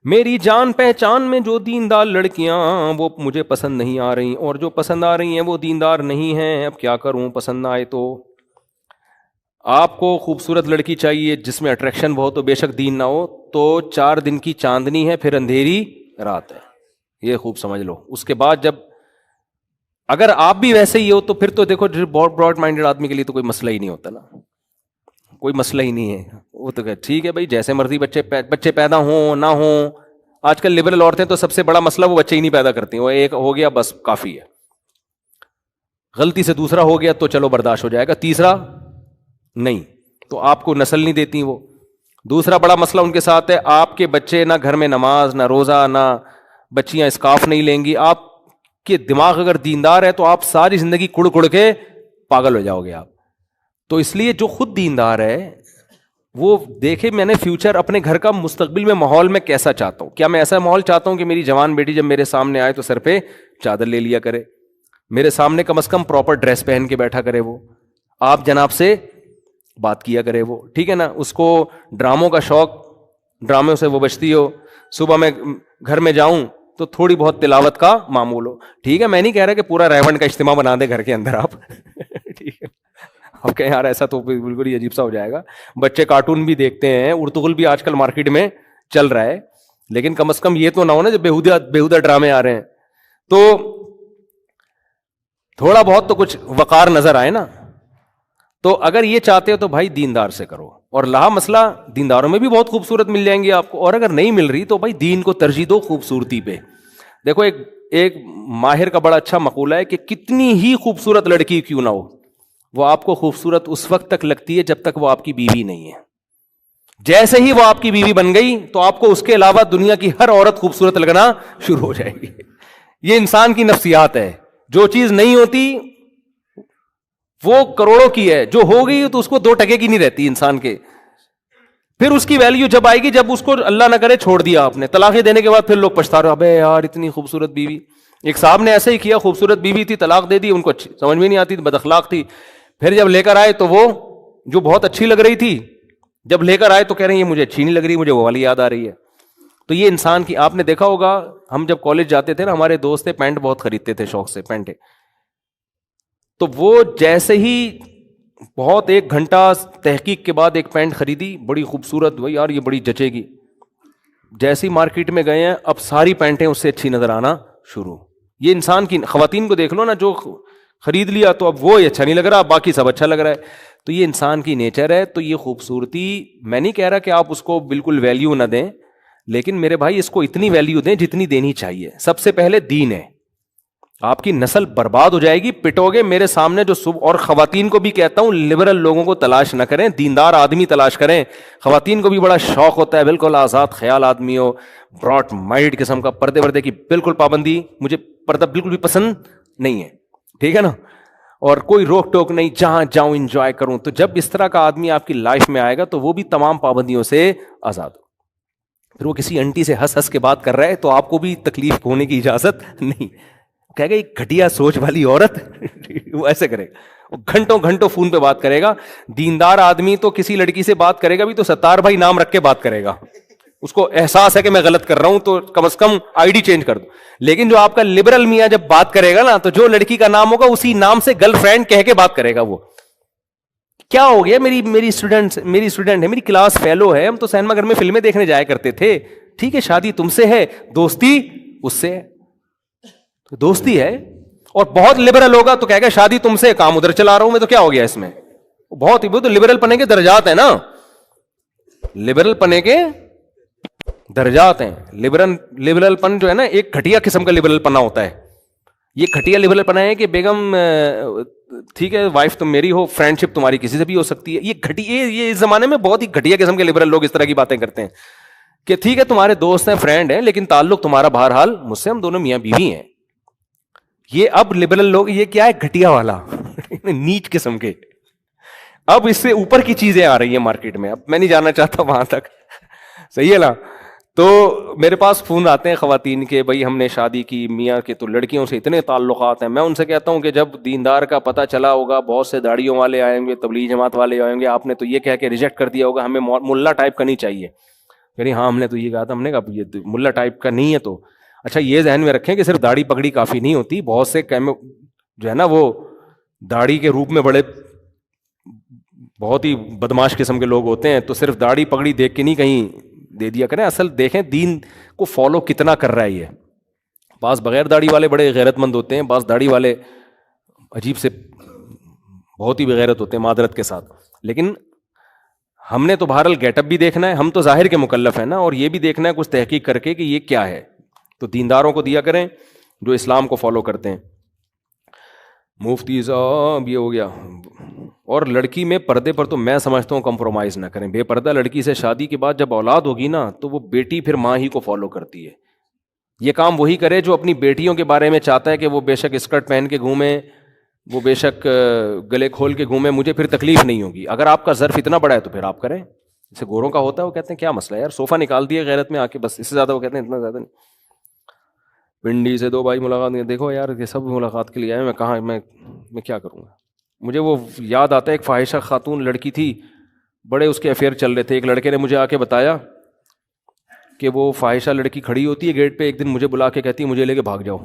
میری جان پہچان میں جو دیندار لڑکیاں وہ مجھے پسند نہیں آ رہی، اور جو پسند آ رہی ہیں وہ دیندار نہیں ہیں، اب کیا کروں؟ پسند نہ آئے تو؟ آپ کو خوبصورت لڑکی چاہیے جس میں اٹریکشن بہت ہو، بے شک دین نہ ہو، تو 4 دن کی چاندنی ہے پھر اندھیری رات ہے، یہ خوب سمجھ لو۔ اس کے بعد جب اگر آپ بھی ویسے ہی ہو تو پھر تو دیکھو بہت براڈ مائنڈیڈ آدمی کے لیے تو کوئی مسئلہ ہی نہیں ہوتا نا، کوئی مسئلہ ہی نہیں ہے، وہ تو کہ ٹھیک ہے بھائی جیسے مرضی بچے پیدا ہوں نہ ہوں۔ آج کل لبرل عورتیں تو سب سے بڑا مسئلہ وہ بچے ہی نہیں پیدا کرتی، وہ ایک ہو گیا بس کافی ہے، غلطی سے دوسرا ہو گیا تو چلو برداشت ہو جائے گا، تیسرا نہیں تو آپ کو نسل نہیں دیتی وہ۔ دوسرا بڑا مسئلہ ان کے ساتھ ہے، آپ کے بچے نہ گھر میں نماز نہ روزہ، نہ بچیاں اسکارف نہیں لیں گی۔ آپ کے دماغ اگر دیندار ہے تو آپ ساری زندگی کڑ کڑ کے پاگل ہو جاؤ گے آپ۔ تو اس لیے جو خود دیندار ہے وہ دیکھے میں نے فیوچر اپنے گھر کا مستقبل میں ماحول میں کیسا چاہتا ہوں، کیا میں ایسا ماحول چاہتا ہوں کہ میری جوان بیٹی جب میرے سامنے آئے تو سر پہ چادر لے لیا کرے، میرے سامنے کم از کم پراپر ڈریس پہن کے بیٹھا کرے، وہ آپ جناب سے بات کیا کرے وہ، ٹھیک ہے نا، اس کو ڈراموں کا شوق، ڈراموں سے وہ بچتی ہو، صبح میں گھر میں جاؤں تو تھوڑی بہت تلاوت کا معمول ہو، ٹھیک ہے، میں نہیں کہہ رہا کہ پورا ریونڈ کا اجتماع بنا دے گھر کے اندر آپ ٹھیک ہے، اب کہ یار ایسا تو بالکل ہی عجیب سا ہو جائے گا۔ بچے کارٹون بھی دیکھتے ہیں، ارطغرل بھی آج کل مارکیٹ میں چل رہا ہے، لیکن کم از کم یہ تو نہ ہونا جو بیہودہ ڈرامے آ رہے ہیں، تو تھوڑا بہت تو کچھ وقار نظر آئے نا۔ تو اگر یہ چاہتے ہو تو بھائی دیندار سے کرو، اور لہا مسئلہ دینداروں میں بھی بہت خوبصورت مل جائیں گی آپ کو، اور اگر نہیں مل رہی تو بھائی دین کو ترجیح دو خوبصورتی پہ۔ دیکھو ایک ماہر کا بڑا اچھا مقولہ ہے کہ کتنی ہی خوبصورت لڑکی کیوں نہ ہو، وہ آپ کو خوبصورت اس وقت تک لگتی ہے جب تک وہ آپ کی بیوی نہیں ہے۔ جیسے ہی وہ آپ کی بیوی بن گئی تو آپ کو اس کے علاوہ دنیا کی ہر عورت خوبصورت لگنا شروع ہو جائے گی۔ یہ انسان کی نفسیات ہے، جو چیز نہیں ہوتی وہ کروڑوں کی ہے، جو ہو گئی تو اس کو 2 ٹکے کی نہیں رہتی انسان کے، پھر اس کی ویلیو جب آئے گی جب اس کو اللہ نہ کرے چھوڑ دیا آپ نے، طلاقیں دینے کے بعد پھر لوگ پچھتا رہے، ابے یار اتنی خوبصورت بیوی۔ ایک صاحب نے ایسے ہی کیا، خوبصورت بیوی تھی، طلاق دے دی، ان کو سمجھ میں نہیں آتی تھی، بد اخلاق تھی، پھر جب لے کر آئے تو وہ جو بہت اچھی لگ رہی تھی جب لے کر آئے تو کہہ رہے ہیں یہ مجھے اچھی نہیں لگ رہی، مجھے وہ والی یاد آ رہی ہے۔ تو یہ انسان کی، آپ نے دیکھا ہوگا ہم جب کالج جاتے تھے نا، ہمارے دوست تھے پینٹ بہت خریدتے تھے شوق سے پینٹیں، تو وہ جیسے ہی بہت 1 گھنٹہ تحقیق کے بعد ایک پینٹ خریدی بڑی خوبصورت، بھائی یار یہ بڑی جچے گی، جیسی مارکیٹ میں گئے ہیں اب ساری پینٹیں اس سے اچھی نظر آنا شروع۔ یہ انسان کی، خواتین کو دیکھ لو نا، جو خرید لیا تو اب وہ اچھا نہیں لگ رہا، باقی سب اچھا لگ رہا ہے، تو یہ انسان کی نیچر ہے۔ تو یہ خوبصورتی، میں نہیں کہہ رہا کہ آپ اس کو بالکل ویلیو نہ دیں، لیکن میرے بھائی اس کو اتنی ویلیو دیں جتنی دینی چاہیے۔ سب سے پہلے دین ہے، آپ کی نسل برباد ہو جائے گی، پٹو گے میرے سامنے جو صبح، اور خواتین کو بھی کہتا ہوں لبرل لوگوں کو تلاش نہ کریں، دیندار آدمی تلاش کریں۔ خواتین کو بھی بڑا شوق ہوتا ہے بالکل آزاد خیال آدمی ہو، براڈ مائنڈ قسم کا، پردے کی بالکل پابندی، مجھے پردہ بالکل بھی پسند نہیں ہے، ٹھیک ہے نا، اور کوئی روک ٹوک نہیں، جہاں جاؤں انجوائے کروں۔ تو جب اس طرح کا آدمی آپ کی لائف میں آئے گا تو وہ بھی تمام پابندیوں سے آزاد ہو۔ پھر وہ کسی انٹی سے ہنس کے بات کر رہا ہے تو آپ کو بھی تکلیف ہونے کی اجازت نہیں، کہے گا ایک گھٹیا سوچ والی عورت وہ ایسے کرے گا، وہ گھنٹوں گھنٹوں فون پہ بات کرے گا۔ دیندار آدمی تو کسی لڑکی سے بات کرے گا بھی تو ستار بھائی نام رکھ کے بات کرے گا، اس کو احساس ہے کہ میں غلط کر رہا ہوں تو کم از کم آئی ڈی چینج کر دو۔ لیکن جو آپ کا لبرل میاں جب بات کرے گا نا تو جو لڑکی کا نام ہوگا اسی نام سے گرل فرینڈ کہہ کے بات کرے گا۔ وہ کیا ہو گیا، میری اسٹوڈنٹ ہے، میری کلاس فیلو ہے، ہم تو سینما گھر میں فلمیں دیکھنے جایا کرتے تھے، ٹھیک ہے شادی تم سے ہے، دوستی اس سے ہے، دوستی ہے۔ اور بہت لبرل ہوگا تو کہے گا شادی تم سے، کام ادھر چلا رہا ہوں میں، تو کیا ہو گیا اس میں؟ بہت ہی تو لبرل پنے کے درجات ہیں نا، لبرل پنے کے درجات ہیں۔ لبرل پن جو ہے نا ایک گھٹیا قسم کا لبرل پنا ہوتا ہے۔ یہ گھٹیا لبرل پنا ہے کہ بیگم ٹھیک ہے وائف تم میری ہو، فرینڈ شپ تمہاری کسی سے بھی ہو سکتی ہے۔ یہ اس زمانے میں بہت ہی گھٹیا قسم کے لبرل لوگ اس طرح کی باتیں کرتے ہیں کہ ٹھیک ہے تمہارے دوست ہیں، فرینڈ ہیں، لیکن تعلق تمہارا بہرحال مجھ سے، ہم دونوں میاں بیوی ہیں۔ یہ اب لبرل لوگ، یہ کیا ہے، گھٹیا والا نیچ قسم کے۔ اب اس سے اوپر کی چیزیں آ رہی ہیں مارکیٹ میں، اب میں نہیں جانا چاہتا وہاں تک، صحیح ہے نا۔ تو میرے پاس فون آتے ہیں خواتین کے، بھائی ہم نے شادی کی، میاں کے تو لڑکیوں سے اتنے تعلقات ہیں. میں ان سے کہتا ہوں کہ جب دیندار کا پتہ چلا ہوگا، بہت سے داڑھیوں والے آئیں گے، تبلیغ جماعت والے آئیں گے، آپ نے تو یہ کہہ کے ریجیکٹ کر دیا ہوگا ہمیں ملا ٹائپ کا نہیں چاہیے. یعنی ہاں ہم نے تو یہ کہا تھا، ہم نے کہا یہ ملا ٹائپ کا نہیں ہے. تو اچھا یہ ذہن میں رکھیں کہ صرف داڑھی پگڑی کافی نہیں ہوتی. بہت سے جو ہے نا وہ داڑھی کے روپ میں بڑے بہت ہی بدماش قسم کے لوگ ہوتے ہیں. تو صرف داڑھی پگڑی دیکھ کے نہیں کہیں دے دیا کریں. اصل دیکھیں دین کو فالو کتنا کر رہا ہے یہ. بعض بغیر داڑھی والے بڑے غیرت مند ہوتے ہیں، بعض داڑھی والے عجیب سے بہت ہی بغیرت ہوتے ہیں معذرت کے ساتھ. لیکن ہم نے تو بہرحال گیٹ اپ بھی دیکھنا ہے، ہم تو ظاہر کے مکلف ہیں نا، اور یہ بھی دیکھنا ہے کچھ تحقیق کر کے کہ یہ کیا ہے. تو دینداروں کو دیا کریں جو اسلام کو فالو کرتے ہیں. مفتی صاحب یہ ہو گیا. اور لڑکی میں پردے پر تو میں سمجھتا ہوں کمپرومائز نہ کریں. بے پردہ لڑکی سے شادی کے بعد جب اولاد ہوگی نا تو وہ بیٹی پھر ماں ہی کو فالو کرتی ہے. یہ کام وہی کرے جو اپنی بیٹیوں کے بارے میں چاہتا ہے کہ وہ بے شک اسکرٹ پہن کے گھومیں، وہ بے شک گلے کھول کے گھومیں، مجھے پھر تکلیف نہیں ہوگی. اگر آپ کا ظرف اتنا بڑا ہے تو پھر آپ کریں. جیسے گوروں کا ہوتا ہے، وہ کہتے ہیں کیا مسئلہ ہے یار، صوفہ نکال دیے غیرت میں آ کے، بس اس سے زیادہ وہ کہتے ہیں اتنا زیادہ نہیں. پنڈی سے 2 بھائی ملاقات نہیں. دیکھو یار یہ سب ملاقات کے لیے آئے، میں کہاں میں کیا کروں گا. مجھے وہ یاد آتا ہے ایک فاحشہ خاتون لڑکی تھی، بڑے اس کے افیئر چل رہے تھے. ایک لڑکے نے مجھے آ کے بتایا کہ وہ فاحشہ لڑکی کھڑی ہوتی ہے گیٹ پہ، ایک دن مجھے بلا کے کہتی ہے مجھے لے کے بھاگ جاؤ.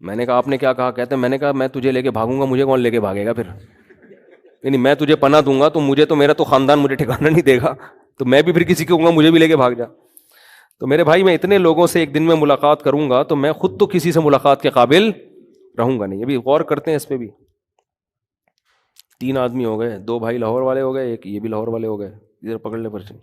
میں نے کہا آپ نے کیا کہا؟ کہتے ہیں میں نے کہا میں تجھے لے کے بھاگوں گا، مجھے کون لے کے بھاگے گا پھر؟ یعنی میں تجھے پناہ دوں گا تو مجھے تو میرا تو خاندان مجھے ٹھکانا نہیں دے گا، تو میں بھی پھر کسی کو کہوں گا مجھے بھی لے کے بھاگ جا. تو میرے بھائی میں اتنے لوگوں سے ایک دن میں ملاقات کروں گا تو میں خود تو کسی سے ملاقات کے قابل رہوں گا نہیں. یہ بھی غور کرتے ہیں اس پہ بھی. 3 آدمی ہو گئے، 2 بھائی لاہور والے ہو گئے، ایک یہ بھی لاہور والے ہو گئے. ادھر پکڑ لے پرچے.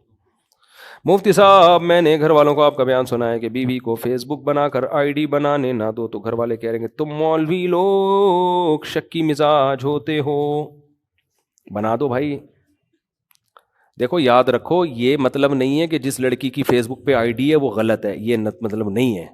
مفتی صاحب میں نے گھر والوں کو آپ کا بیان سنا ہے کہ بیوی کو فیس بک بنا کر ID بنانے نہ دو تو گھر والے کہہ رہے ہیں کہ تم مولوی لوگ شکی مزاج ہوتے ہو. بنا دو بھائی. دیکھو یاد رکھو یہ مطلب نہیں ہے کہ جس لڑکی کی فیس بک پہ ID ہے وہ غلط ہے، یہ مطلب نہیں ہے.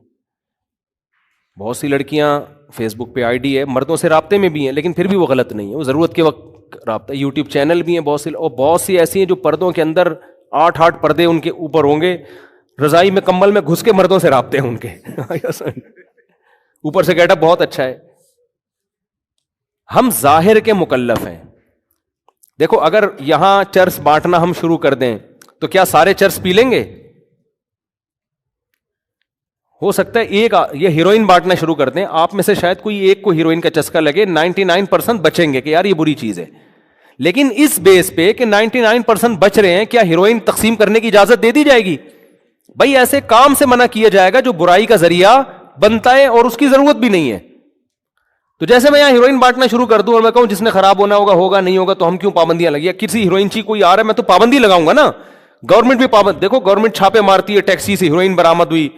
بہت سی لڑکیاں فیس بک پہ ID ہے، مردوں سے رابطے میں بھی ہیں، لیکن پھر بھی وہ غلط نہیں ہے، وہ ضرورت کے وقت رابطہ. یوٹیوب چینل بھی ہیں بہت سی، اور بہت سی ایسی ہیں جو پردوں کے اندر 8 پردے ان کے اوپر ہوں گے، رضائی میں کمبل میں گھس کے مردوں سے رابطے ہیں ان کے اوپر سے گیٹ اپ بہت اچھا ہے. ہم ظاہر کے مکلف ہیں. دیکھو اگر یہاں چرس بانٹنا ہم شروع کر دیں تو کیا سارے چرس پی لیں گے؟ ہو سکتا ہے ایک یہ ہیروئن بانٹنا شروع کر دیں، آپ میں سے شاید کوئی ایک کو ہیروئن کا چسکا لگے، 99% بچیں گے کہ یار یہ بری چیز ہے. لیکن اس بیس پہ کہ 99% بچ رہے ہیں، کیا ہیروئن تقسیم کرنے کی اجازت دے دی جائے گی؟ بھائی ایسے کام سے منع کیا جائے گا جو برائی کا ذریعہ بنتا ہے اور اس کی ضرورت بھی نہیں ہے. تو جیسے میں یہاں ہیروئن بانٹنا شروع کر دوں اور میں کہوں جس نے خراب ہونا ہوگا نہیں ہوگا، تو ہم کیوں پابندیاں لگی؟ کسی ہیروئن چی کوئی آ رہا ہے میں تو پابندی لگاؤں گا نا. گورنمنٹ بھی پابند، دیکھو گورنمنٹ چھاپے مارتی ہے، ٹیکسی سے ہیروئن برآمد ہوئی،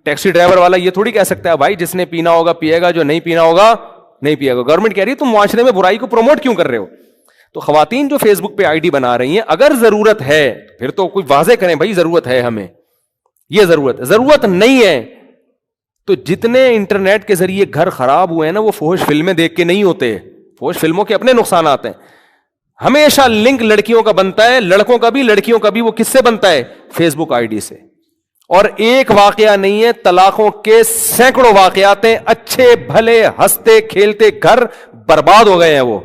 ٹیکسی ڈرائیور والا یہ تھوڑی کہہ سکتا ہے بھائی جس نے پینا ہوگا پیے گا، جو نہیں پینا ہوگا نہیں پیے گا. گورنمنٹ کہہ رہی ہے تم معاشرے میں برائی کو پروموٹ کیوں کر رہے ہو؟ تو خواتین جو فیس بک پہ ID بنا رہی ہیں، اگر ضرورت ہے پھر تو کوئی واضح کریں بھائی ضرورت ہے ہمیں، یہ ضرورت نہیں ہے. تو جتنے انٹرنیٹ کے ذریعے گھر خراب ہوئے ہیں نا، وہ فحش فلمیں دیکھ کے نہیں ہوتے. فحش فلموں کے اپنے نقصانات ہیں. ہمیشہ لنک لڑکیوں کا بنتا ہے، لڑکوں کا بھی لڑکیوں کا بھی. وہ کس سے بنتا ہے؟ فیس بک ID سے. اور ایک واقعہ نہیں ہے، طلاقوں کے سینکڑوں واقعات ہیں. اچھے بھلے ہنستے کھیلتے گھر برباد ہو گئے ہیں. وہ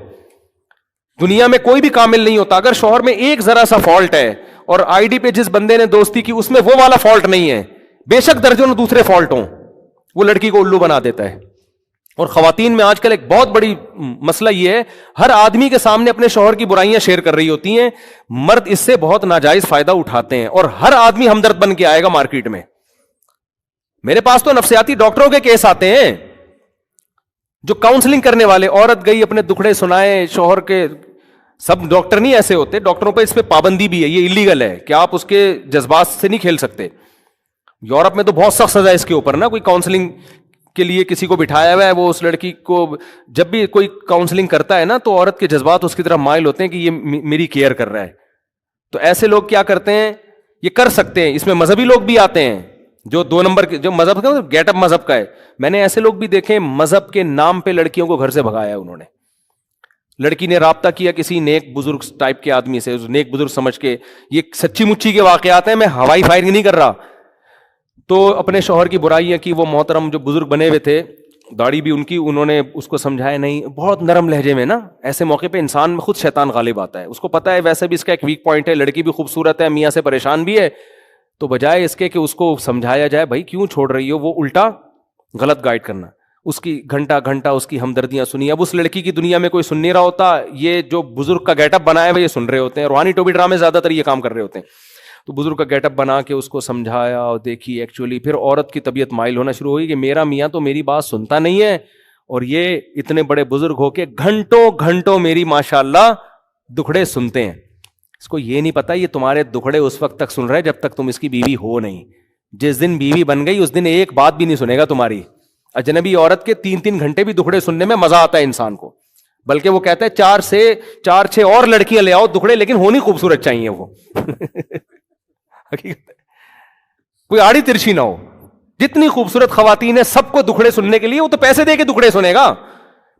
دنیا میں کوئی بھی کامل نہیں ہوتا. اگر شوہر میں ایک ذرا سا فالٹ ہے اور ID پہ جس بندے نے دوستی کی اس میں وہ والا فالٹ نہیں ہے، بے شک درجنوں دوسرے فالٹ ہوں، وہ لڑکی کو الو بنا دیتا ہے. اور خواتین میں آج کل ایک بہت بڑی مسئلہ یہ ہے، ہر آدمی کے سامنے اپنے شوہر کی برائیاں شیئر کر رہی ہوتی ہیں. مرد اس سے بہت ناجائز فائدہ اٹھاتے ہیں اور ہر آدمی ہمدرد بن کے آئے گا مارکیٹ میں. میرے پاس تو نفسیاتی ڈاکٹروں کے کیس آتے ہیں جو کاؤنسلنگ کرنے والے، عورت گئی اپنے دکھڑے سنائے شوہر کے. سب ڈاکٹر نہیں ایسے ہوتے، ڈاکٹروں پہ اس پہ پابندی بھی ہے، یہ ایلیگل ہے کہ آپ اس کے جذبات سے نہیں کھیل سکتے. یورپ میں تو بہت سخت سزا ہے اس کے اوپر نا. کوئی کاؤنسلنگ کے لیے کسی کو بٹھایا ہوا ہے، وہ اس لڑکی کو جب بھی کوئی کاؤنسلنگ کرتا ہے نا تو عورت کے جذبات اس کی طرف مائل ہوتے ہیں کہ یہ میری کیئر کر رہا ہے. تو ایسے لوگ کیا کرتے ہیں، یہ کر سکتے ہیں. اس میں مذہبی لوگ بھی آتے ہیں جو 2 نمبر کے، جو مذہب کا گیٹ اپ مذہب کا ہے. میں نے ایسے لوگ بھی دیکھے مذہب کے نام پہ لڑکیوں کو گھر سے بھگایا ہے انہوں نے. لڑکی نے رابطہ کیا کسی نیک بزرگ ٹائپ کے آدمی سے، نیک بزرگ سمجھ کے. یہ سچی مچی کے واقعات ہیں، میں ہوائی فائرنگ نہیں کر رہا. تو اپنے شوہر کی برائیاں کی. وہ محترم جو بزرگ بنے ہوئے تھے, داڑھی بھی ان کی, انہوں نے اس کو سمجھایا نہیں, بہت نرم لہجے میں نا. ایسے موقع پہ انسان میں خود شیطان غالب آتا ہے, اس کو پتا ہے ویسے بھی اس کا ایک ویک پوائنٹ ہے, لڑکی بھی خوبصورت ہے, میاں سے پریشان بھی ہے, تو بجائے اس کے کہ اس کو سمجھایا جائے بھائی کیوں چھوڑ رہی ہو, وہ الٹا غلط گائیڈ کرنا, اس کی گھنٹہ گھنٹہ اس کی ہمدردیاں سنی. اب اس لڑکی کی دنیا میں کوئی سن نہیں رہا ہوتا, یہ جو بزرگ کا گیٹ اپ بنایا ہوا یہ سن رہے ہوتے ہیں. روحانی ٹوبی ڈرامے زیادہ تر یہ کام کر رہے ہوتے ہیں. تو بزرگ کا گیٹ اپ بنا کے اس کو سمجھایا اور دیکھی ایکچولی, پھر عورت کی طبیعت مائل ہونا شروع ہوئی کہ میرا میاں تو میری بات سنتا نہیں ہے, اور یہ اتنے بڑے بزرگ ہو کے گھنٹوں گھنٹوں میری ماشاءاللہ دکھڑے سنتے ہیں. اس کو یہ نہیں پتا یہ تمہارے دکھڑے اس وقت تک سن رہے جب تک تم اس کی بیوی ہو نہیں. جس دن بیوی بن گئی اس دن ایک بات بھی نہیں سنے گا تمہاری. اجنبی عورت کے 3 گھنٹے بھی دکھڑے سننے میں مزہ آتا ہے انسان کو, بلکہ وہ کہتا ہے 4 اور لڑکیاں لے آؤ دکھڑے, لیکن ہونی خوبصورت چاہیے وہ. حقیقت کوئی آڑی ترچھی نہ ہو. جتنی خوبصورت خواتین ہیں سب کو دکھڑے سننے کے لیے وہ تو پیسے دے کے دکھڑے سنے گا.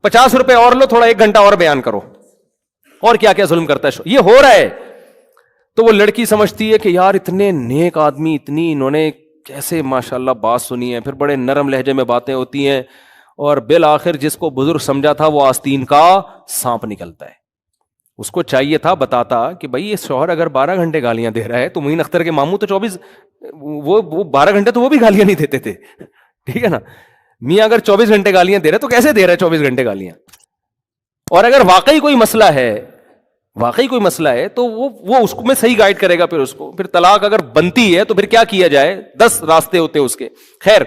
50 روپے اور لو, تھوڑا 1 گھنٹہ اور بیان کرو, اور کیا کیا ظلم کرتا ہے یہ ہو رہا ہے. تو وہ لڑکی سمجھتی ہے کہ یار اتنے نیک آدمی, اتنی انہوں نے کیسے ماشاءاللہ بات سنی ہے, پھر بڑے نرم لہجے میں باتیں ہوتی ہیں, اور بالآخر جس کو بزرگ سمجھا تھا وہ آستین کا سانپ نکلتا ہے. اس کو چاہیے تھا بتاتا کہ بھائی یہ شوہر اگر 12 گھنٹے گالیاں دے رہا ہے, تو معین اختر کے ماموں تو 24 وہ 12 گھنٹے تو وہ بھی گالیاں نہیں دیتے تھے, ٹھیک ہے نا. میاں اگر 24 گھنٹے گالیاں دے رہے تو کیسے دے رہا ہے 24 گھنٹے گالیاں. اور اگر واقعی کوئی مسئلہ ہے تو وہ اس کو میں صحیح گائیڈ کرے گا. پھر اس کو پھر طلاق اگر بنتی ہے تو پھر کیا کیا جائے, 10 راستے ہوتے ہیں اس کے. خیر,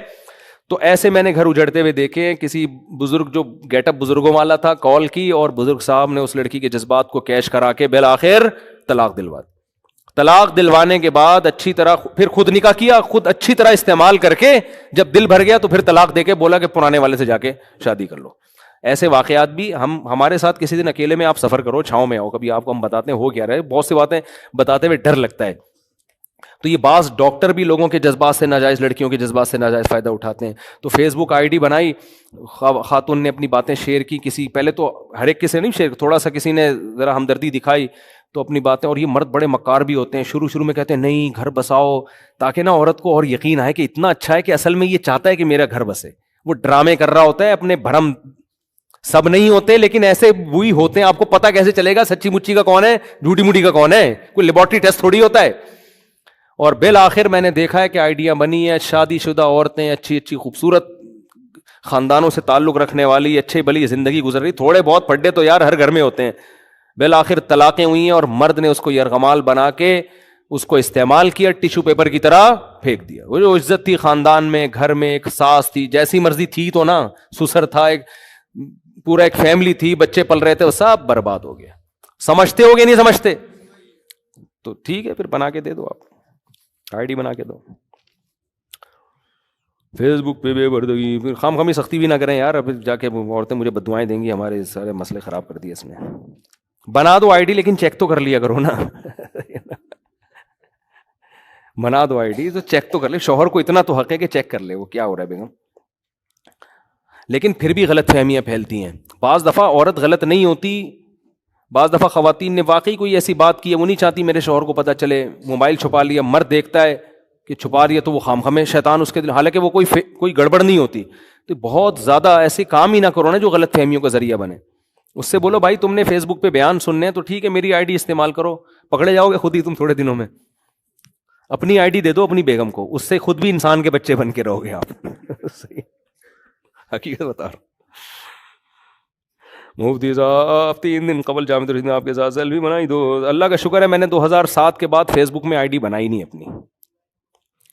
تو ایسے میں نے گھر اجڑتے ہوئے دیکھے. کسی بزرگ جو گیٹ اپ بزرگوں والا تھا کال کی, اور بزرگ صاحب نے اس لڑکی کے جذبات کو کیش کرا کے بالآخر طلاق دلوا دی. طلاق دلوانے کے بعد اچھی طرح پھر خود نکاح کیا, خود اچھی طرح استعمال کر کے جب دل بھر گیا تو پھر طلاق دے کے بولا کہ پرانے والے سے جا کے شادی کر لو. ایسے واقعات بھی ہمارے ساتھ کسی دن اکیلے میں آپ سفر کرو, چھاؤں میں آؤ, کبھی آپ کو ہم بتاتے ہیں ہو کیا رہے. بہت سی باتیں بتاتے ہوئے ڈر لگتا ہے. تو یہ بعض ڈاکٹر بھی لوگوں کے جذبات سے ناجائز, لڑکیوں کے جذبات سے ناجائز فائدہ اٹھاتے ہیں. تو فیس بک آئی ڈی بنائی, خاتون نے اپنی باتیں شیئر کی. کسی پہلے تو ہر ایک کسی نہیں شیئر, تھوڑا سا کسی نے ذرا ہمدردی دکھائی تو اپنی باتیں. اور یہ مرد بڑے مکار بھی ہوتے ہیں, شروع میں کہتے ہیں نہیں گھر بساؤ, تاکہ نا عورت کو اور یقین آئے کہ اتنا اچھا ہے کہ اصل میں یہ چاہتا ہے کہ میرا گھر بسے. وہ ڈرامے کر رہا ہوتا ہے اپنے بھرم. سب نہیں ہوتے لیکن ایسے وہی ہوتے ہیں. آپ کو پتا کیسے چلے گا سچی مچی کا کون ہے, جھوٹی موٹی کا کون ہے؟ کوئی لیبورٹری ٹیسٹ تھوڑی ہوتا ہے. اور بالآخر میں نے دیکھا ہے کہ آئیڈیا بنی ہے, شادی شدہ عورتیں اچھی خوبصورت خاندانوں سے تعلق رکھنے والی اچھی بھلی زندگی گزر رہی. تھوڑے بہت پھڈے تو یار ہر گھر میں ہوتے ہیں. بالآخر طلاقیں ہوئی ہیں اور مرد نے اس کو یرغمال بنا کے اس کو استعمال کیا, ٹیشو پیپر کی طرح پھینک دیا. وہ جو عزت تھی خاندان میں, گھر میں ایک ساس تھی, جیسی مرضی تھی تو نا, سسر تھا, ایک پورا ایک فیملی تھی, بچے پل رہے تھے, وہ سب برباد ہو گیا. سمجھتے ہو گے نہیں سمجھتے تو ٹھیک ہے, پھر بنا کے دے دو, آپ آئی ڈی بنا کے دو. فیس بک پہ بے پردگی, پھر خام سختی بھی نہ کریں یار. اب جا کے عورتیں مجھے بددعائیں دیں گی, ہمارے سارے مسئلے خراب کر دیے اس نے. بنا دو آئی ڈی لیکن چیک تو کر لیا کرو نا. بنا دو آئی ڈی تو چیک تو کر لے. شوہر کو اتنا تو حق ہے کہ چیک کر لے وہ کیا ہو رہا ہے بیگم. لیکن پھر بھی غلط فہمیاں پھیلتی ہیں. بعض دفعہ عورت غلط نہیں ہوتی, بعض دفعہ خواتین نے واقعی کوئی ایسی بات کی ہے, وہ نہیں چاہتی میرے شوہر کو پتہ چلے, موبائل چھپا لیا. مرد دیکھتا ہے کہ چھپا رہی ہے تو وہ خام میں شیطان اس کے دل, حالانکہ وہ کوئی گڑبڑ نہیں ہوتی. تو بہت زیادہ ایسے کام ہی نہ کرو نا جو غلط فہمیوں کا ذریعہ بنے. اس سے بولو بھائی تم نے فیس بک پہ بیان سننے ہیں تو ٹھیک ہے, میری آئی ڈی استعمال کرو. پکڑے جاؤ گے خود ہی تم تھوڑے دنوں میں. اپنی آئی ڈی دے دو اپنی بیگم کو, اس سے خود بھی انسان کے بچے بن کے رہو گے آپ. حقیقت بتا رہا ہوں. مفتی صاحب 3 دن قبل جامع الرحمت آپ کے ساتھ سیلفی بنائی دو. اللہ کا شکر ہے میں نے 2007 کے بعد فیس بک میں آئی ڈی بنائی نہیں اپنی,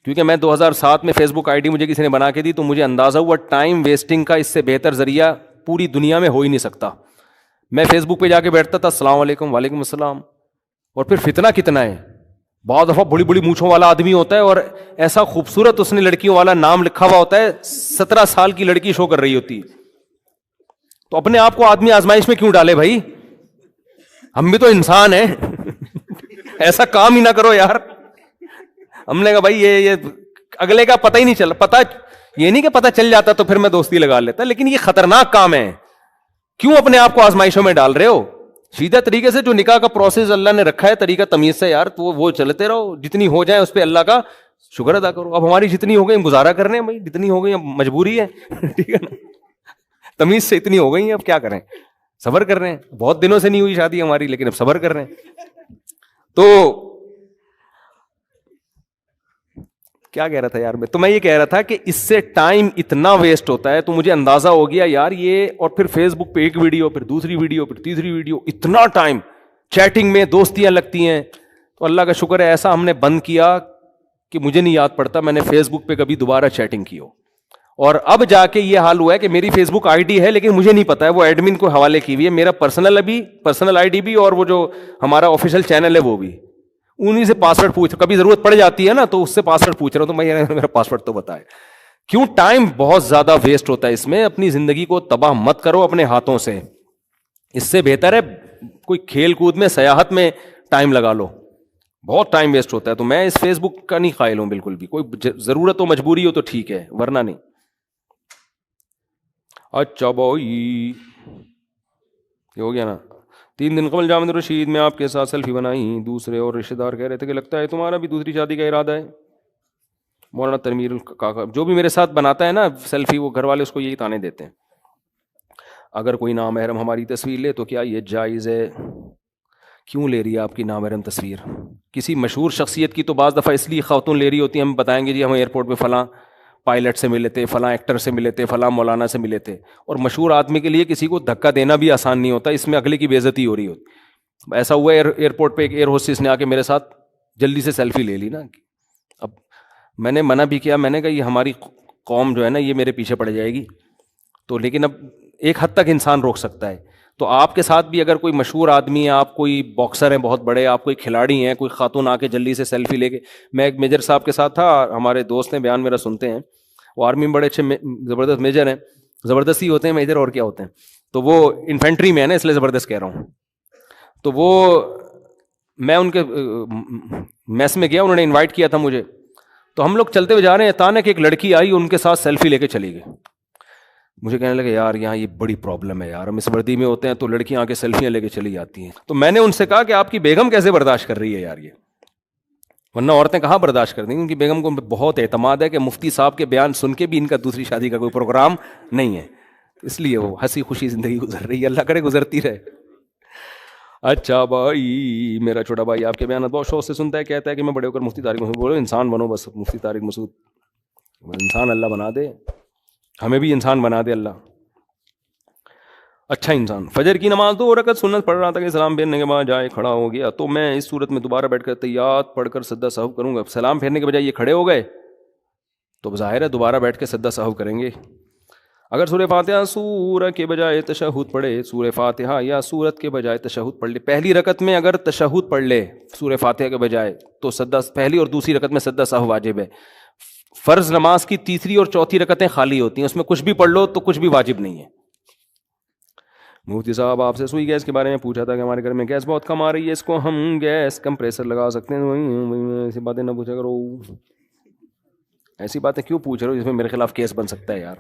کیونکہ میں 2007 میں فیس بک آئی ڈی مجھے کسی نے بنا کے دی تو مجھے اندازہ ہوا ٹائم ویسٹنگ کا اس سے بہتر ذریعہ پوری دنیا میں ہو ہی نہیں سکتا. میں فیس بک پہ جا کے بیٹھتا تھا, السلام علیکم, وعلیکم السلام. اور پھر فتنہ کتنا ہے. بعض دفعہ بڑی بڑی مونچھوں والا آدمی ہوتا ہے اور ایسا خوبصورت اس نے لڑکیوں والا نام لکھا ہوا ہوتا ہے, 17 سال کی لڑکی شو کر رہی ہوتی. تو اپنے آپ کو آدمی آزمائش میں کیوں ڈالے بھائی, ہم بھی تو انسان ہیں. ایسا کام ہی نہ کرو یار. ہم نے کہا بھائی یہ اگلے کا پتہ ہی نہیں چل, پتہ یہ نہیں کہ پتہ چل جاتا تو پھر میں دوستی لگا لیتا, لیکن یہ خطرناک کام ہے. کیوں اپنے آپ کو آزمائشوں میں ڈال رہے ہو؟ سیدھا طریقے سے جو نکاح کا پروسیس اللہ نے رکھا ہے طریقہ تمیز سے یار, تو وہ چلتے رہو, جتنی ہو جائے اس پہ اللہ کا شکر ادا کرو. اب ہماری جتنی ہو گئی گزارا کر رہے ہیں بھائی, جتنی ہو گئی اب مجبوری ہے ٹھیک ہے نا, تمیز سے اتنی ہو گئی ہیں اب کیا کریں, صبر کر رہے ہیں. بہت دنوں سے نہیں ہوئی شادی ہماری لیکن اب صبر کر رہے ہیں. تو کیا کہہ رہا تھا یار میں یہ کہہ رہا تھا کہ اس سے ٹائم اتنا ویسٹ ہوتا ہے, تو مجھے اندازہ ہو گیا یار یہ, اور پھر فیس بک پہ ایک ویڈیو, پھر دوسری ویڈیو, پھر تیسری ویڈیو, اتنا ٹائم چیٹنگ میں دوستیاں لگتی ہیں. تو اللہ کا شکر ہے ایسا ہم نے بند کیا کہ مجھے نہیں یاد پڑتا میں نے فیس بک پہ کبھی دوبارہ چیٹنگ کی ہو. اور اب جا کے یہ حال ہوا ہے کہ میری فیس بک آئی ڈی ہے لیکن مجھے نہیں پتا ہے وہ ایڈمن کو حوالے کی ہوئی ہے, میرا پرسنل آئی ڈی بھی اور وہ جو ہمارا آفیشیل چینل ہے وہ بھی, انہیں سے پاسورڈ پوچھ, کبھی ضرورت پڑ جاتی ہے نا تو اس سے پاسورڈ پوچھ رہا ہوں, تو میں میرا پاسورڈ تو بتائے. کیوں ٹائم بہت زیادہ ویسٹ ہوتا ہے اس میں. اپنی زندگی کو تباہ مت کرو اپنے ہاتھوں سے, اس سے بہتر ہے کوئی کھیل کود میں سیاحت میں ٹائم لگا لو, بہت ٹائم ویسٹ ہوتا ہے. تو میں اس فیس بک کا نہیں قائل ہوں بالکل بھی, کوئی ضرورت ہو مجبوری ہو تو ٹھیک ہے ورنہ نہیں. اچھا بھائی یہ ہو گیا نا. 3 دن قبل جامع رشید میں آپ کے ساتھ سیلفی بنائی, دوسرے اور رشتے دار کہہ رہے تھے کہ لگتا ہے تمہارا بھی دوسری شادی کا ارادہ ہے. مولانا تنویر الکاکا جو بھی میرے ساتھ بناتا ہے نا سیلفی, وہ گھر والے اس کو یہی تانے دیتے ہیں, اگر کوئی نامحرم ہماری تصویر لے تو کیا یہ جائز ہے؟ کیوں لے رہی ہے آپ کی نامحرم تصویر؟ کسی مشہور شخصیت کی تو بعض دفعہ اس لیے خاتون لے رہی ہوتی ہیں, ہم بتائیں گے جی ہم ایئرپورٹ پہ فلاں پائلٹ سے ملے تھے, فلاں ایکٹر سے ملے تھے, فلاں مولانا سے ملے تھے. اور مشہور آدمی کے لیے کسی کو دھکا دینا بھی آسان نہیں ہوتا, اس میں اگلے کی بے عزتی ہو رہی ہوتی. ایسا ہوا ایئرپورٹ پہ ایک ایئر ہوسٹس نے آ کے میرے ساتھ جلدی سے سیلفی لے لی نا. اب میں نے منع بھی کیا, میں نے کہا یہ ہماری قوم جو ہے نا یہ میرے پیچھے پڑ جائے گی, تو لیکن اب ایک حد تک انسان روک سکتا ہے. تو آپ کے ساتھ بھی اگر کوئی مشہور آدمی ہے, آپ کوئی باکسر ہیں بہت بڑے, آپ کوئی کھلاڑی ہیں, کوئی خاتون آ کے جلدی سے سیلفی لے کے, میں ایک میجر صاحب کے ساتھ تھا, ہمارے دوست ہیں بیان میرا سنتے ہیں, وہ آرمی میں بڑے اچھے زبردست میجر ہیں, زبردستی ہوتے ہیں میجر اور کیا ہوتے ہیں, تو وہ انفینٹری میں ہے نا اس لیے زبردست کہہ رہا ہوں. تو وہ میں ان کے میس میں گیا, انہوں نے انوائٹ کیا تھا مجھے, تو ہم لوگ چلتے ہوئے جا رہے ہیں, اچانک ایک لڑکی آئی ان کے ساتھ سیلفی لے کے چلی گئی. مجھے کہنے لگے یار یہاں یہ بڑی پرابلم ہے یار, ہم اس وردی میں ہوتے ہیں تو لڑکیاں آ کے سیلفیاں لے کے چلی جاتی ہیں. تو میں نے ان سے کہا کہ آپ کی بیگم کیسے برداشت کر رہی ہے یار, یہ ورنہ عورتیں کہاں برداشت کر دیں گی. ان کی بیگم کو بہت اعتماد ہے کہ مفتی صاحب کے بیان سن کے بھی ان کا دوسری شادی کا کوئی پروگرام نہیں ہے, اس لیے وہ ہنسی خوشی زندگی گزر رہی ہے, اللہ کرے گزرتی رہے. اچھا بھائی میرا چھوٹا بھائی آپ کے بیانات بہت شوق سے سنتا ہے, کہتا ہے کہ میں بڑے ہو کر مفتی طارق مسعود, بولو انسان بنو بس, مفتی طارق مسعود انسان اللہ بنا دے, ہمیں بھی انسان بنا دے اللہ, اچھا انسان. فجر کی نماز 2 رکعت سنت پڑھ رہا تھا کہ سلام پھیرنے کے بعد جائے کھڑا ہو گیا, تو میں اس صورت میں دوبارہ بیٹھ کر تحیات پڑھ کر سجدہ سہو کروں گا. سلام پھیرنے کے بجائے یہ کھڑے ہو گئے تو ظاہر ہے دوبارہ بیٹھ کے سجدہ سہو کریں گے. اگر سورہ فاتحہ سورہ کے بجائے تشہد پڑھے, سورہ فاتحہ یا سورت کے بجائے تشہد پڑھ لے, پہلی رکعت میں اگر تشہد پڑھ لے سورہ فاتحہ کے بجائے تو سجدہ, پہلی اور دوسری رکعت میں سجدہ سہو واجب ہے. فرض نماز کی تیسری اور چوتھی رکعتیں خالی ہوتی ہیں, اس میں کچھ بھی پڑھ لو تو کچھ بھی واجب نہیں ہے. مفتی صاحب آپ سے سوئی گیس کے بارے میں پوچھا تھا کہ ہمارے گھر میں گیس بہت کم آ رہی ہے, اس کو ہم گیس کمپریسر لگا سکتے ہیں؟ ایسی باتیں نہ پوچھا کرو, ایسی باتیں کیوں پوچھ رہے ہو جس میں میرے خلاف کیس بن سکتا ہے یار.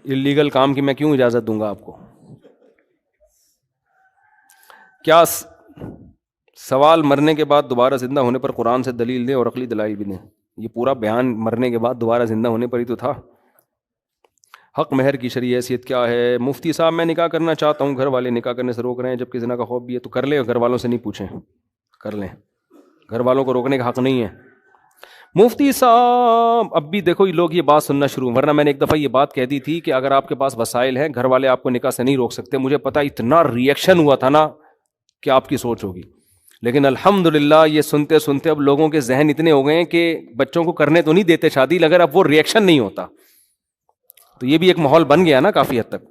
اللیگل کام کی میں کیوں اجازت دوں گا آپ کو؟ کیا سوال مرنے کے بعد دوبارہ زندہ ہونے پر قرآن سے دلیل دیں اور عقلی دلائل بھی دیں. یہ پورا بیان مرنے کے بعد دوبارہ زندہ ہونے پر ہی تو تھا. حق مہر کی شرعی حیثیت کیا ہے؟ مفتی صاحب میں نکاح کرنا چاہتا ہوں, گھر والے نکاح کرنے سے روک رہے ہیں, جبکہ زنا کا خوف بھی ہے, تو کر لیں, گھر والوں سے نہیں پوچھیں, کر لیں, گھر والوں کو روکنے کا حق نہیں ہے. مفتی صاحب اب بھی دیکھو یہ لوگ یہ بات سننا شروع, ورنہ میں نے ایک دفعہ یہ بات کہہ دی تھی کہ اگر آپ کے پاس وسائل ہیں گھر والے آپ کو نکاح سے نہیں روک سکتے. مجھے پتا اتنا ریئیکشن ہوا تھا نا کہ آپ کی سوچ ہوگی, لیکن الحمدللہ یہ سنتے سنتے اب لوگوں کے ذہن اتنے ہو گئے ہیں کہ بچوں کو کرنے تو نہیں دیتے شادی, اگر اب وہ ریئیکشن نہیں ہوتا تو یہ بھی ایک ماحول بن گیا نا کافی حد تک.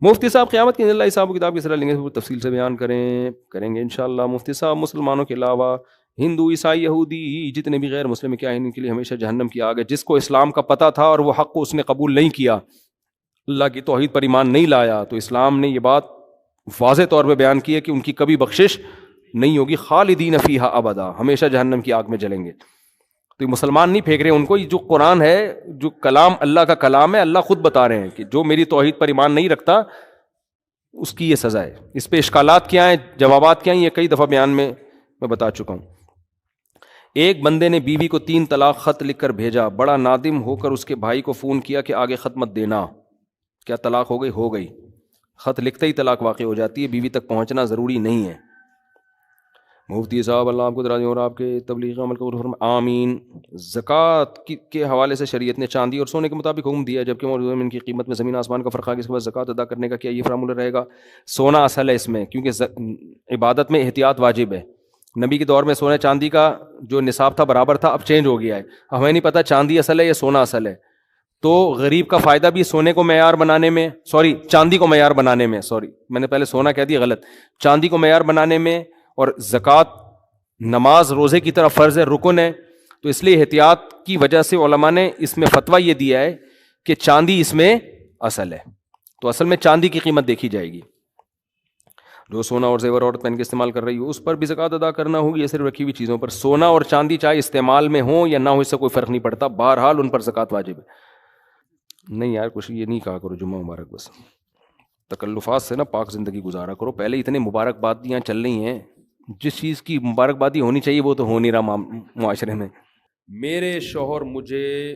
مفتی صاحب قیامت کے دن اللہ صاحب کتاب کی طرح لیں گے, تفصیل سے بیان کریں گے انشاءاللہ. مفتی صاحب مسلمانوں کے علاوہ ہندو, عیسائی, یہودی جتنے بھی غیر مسلم کیا ہیں ان کے لیے ہمیشہ جہنم کی آگ ہے. جس کو اسلام کا پتہ تھا اور وہ حق کو اس نے قبول نہیں کیا, اللہ کی توحید پر ایمان نہیں لایا, تو اسلام نے یہ بات واضح طور پہ بیان کی ہے کہ ان کی کبھی بخشش نہیں ہوگی, خالدین فیہا ابدا, ہمیشہ جہنم کی آگ میں جلیں گے. تو یہ مسلمان نہیں پھینک رہے ان کو, یہ جو قرآن ہے, جو کلام اللہ کا کلام ہے, اللہ خود بتا رہے ہیں کہ جو میری توحید پر ایمان نہیں رکھتا اس کی یہ سزا ہے. اس پہ اشکالات کیا ہیں, جوابات کیا ہیں, یہ کئی دفعہ بیان میں میں بتا چکا ہوں. ایک بندے نے بیوی کو 3 طلاق خط لکھ کر بھیجا. بڑا نادم ہو کر اس کے بھائی کو فون کیا کہ آگے خط مت دینا. کیا طلاق ہو گئی؟ ہو گئی. خط لکھتے ہی طلاق واقع ہو جاتی ہے، بیوی تک پہنچنا ضروری نہیں ہے. مفتی صاحب اللہ آپ کو درازی اور آپ کے تبلیغ عمل کو آمین. زکوٰۃ کے حوالے سے شریعت نے چاندی اور سونے کے مطابق حکم دیا، جبکہ موجودہ میں ان کی قیمت میں زمین آسمان کا فرق ہے. اس کے بعد زکوٰۃ ادا کرنے کا کیا یہ فارمولہ رہے گا؟ سونا اصل ہے اس میں، کیونکہ عبادت میں احتیاط واجب ہے. نبی کے دور میں سونے چاندی کا جو نصاب تھا برابر تھا، اب چینج ہو گیا ہے. ہمیں نہیں پتہ چاندی اصل ہے یا سونا اصل ہے. تو غریب کا فائدہ بھی سونے کو معیار بنانے میں، چاندی کو معیار بنانے میں، میں نے پہلے سونا کہہ دیا غلط، چاندی کو معیار بنانے میں. اور زکوٰۃ نماز روزے کی طرح فرض ہے، رکن ہے. تو اس لیے احتیاط کی وجہ سے علماء نے اس میں فتویٰ یہ دیا ہے کہ چاندی اس میں اصل ہے. تو اصل میں چاندی کی قیمت دیکھی جائے گی. جو سونا اور زیور عورت پہن کے استعمال کر رہی ہو اس پر بھی زکوٰۃ ادا کرنا ہوگی، یہ صرف رکھی ہوئی چیزوں پر. سونا اور چاندی چاہے استعمال میں ہوں یا نہ ہو، اس سے کوئی فرق نہیں پڑتا، بہرحال ان پر زکوٰۃ واجب ہے. نہیں یار کچھ یہ نہیں کہا کرو جمعہ مبارک، بس تکلفات سے نا پاک زندگی گزارا کرو. پہلے اتنے مبارکبادیاں چل رہی ہیں، جس چیز کی مبارکبادی ہونی چاہیے وہ تو ہو نہیں رہا معاشرے میں. میرے شوہر مجھے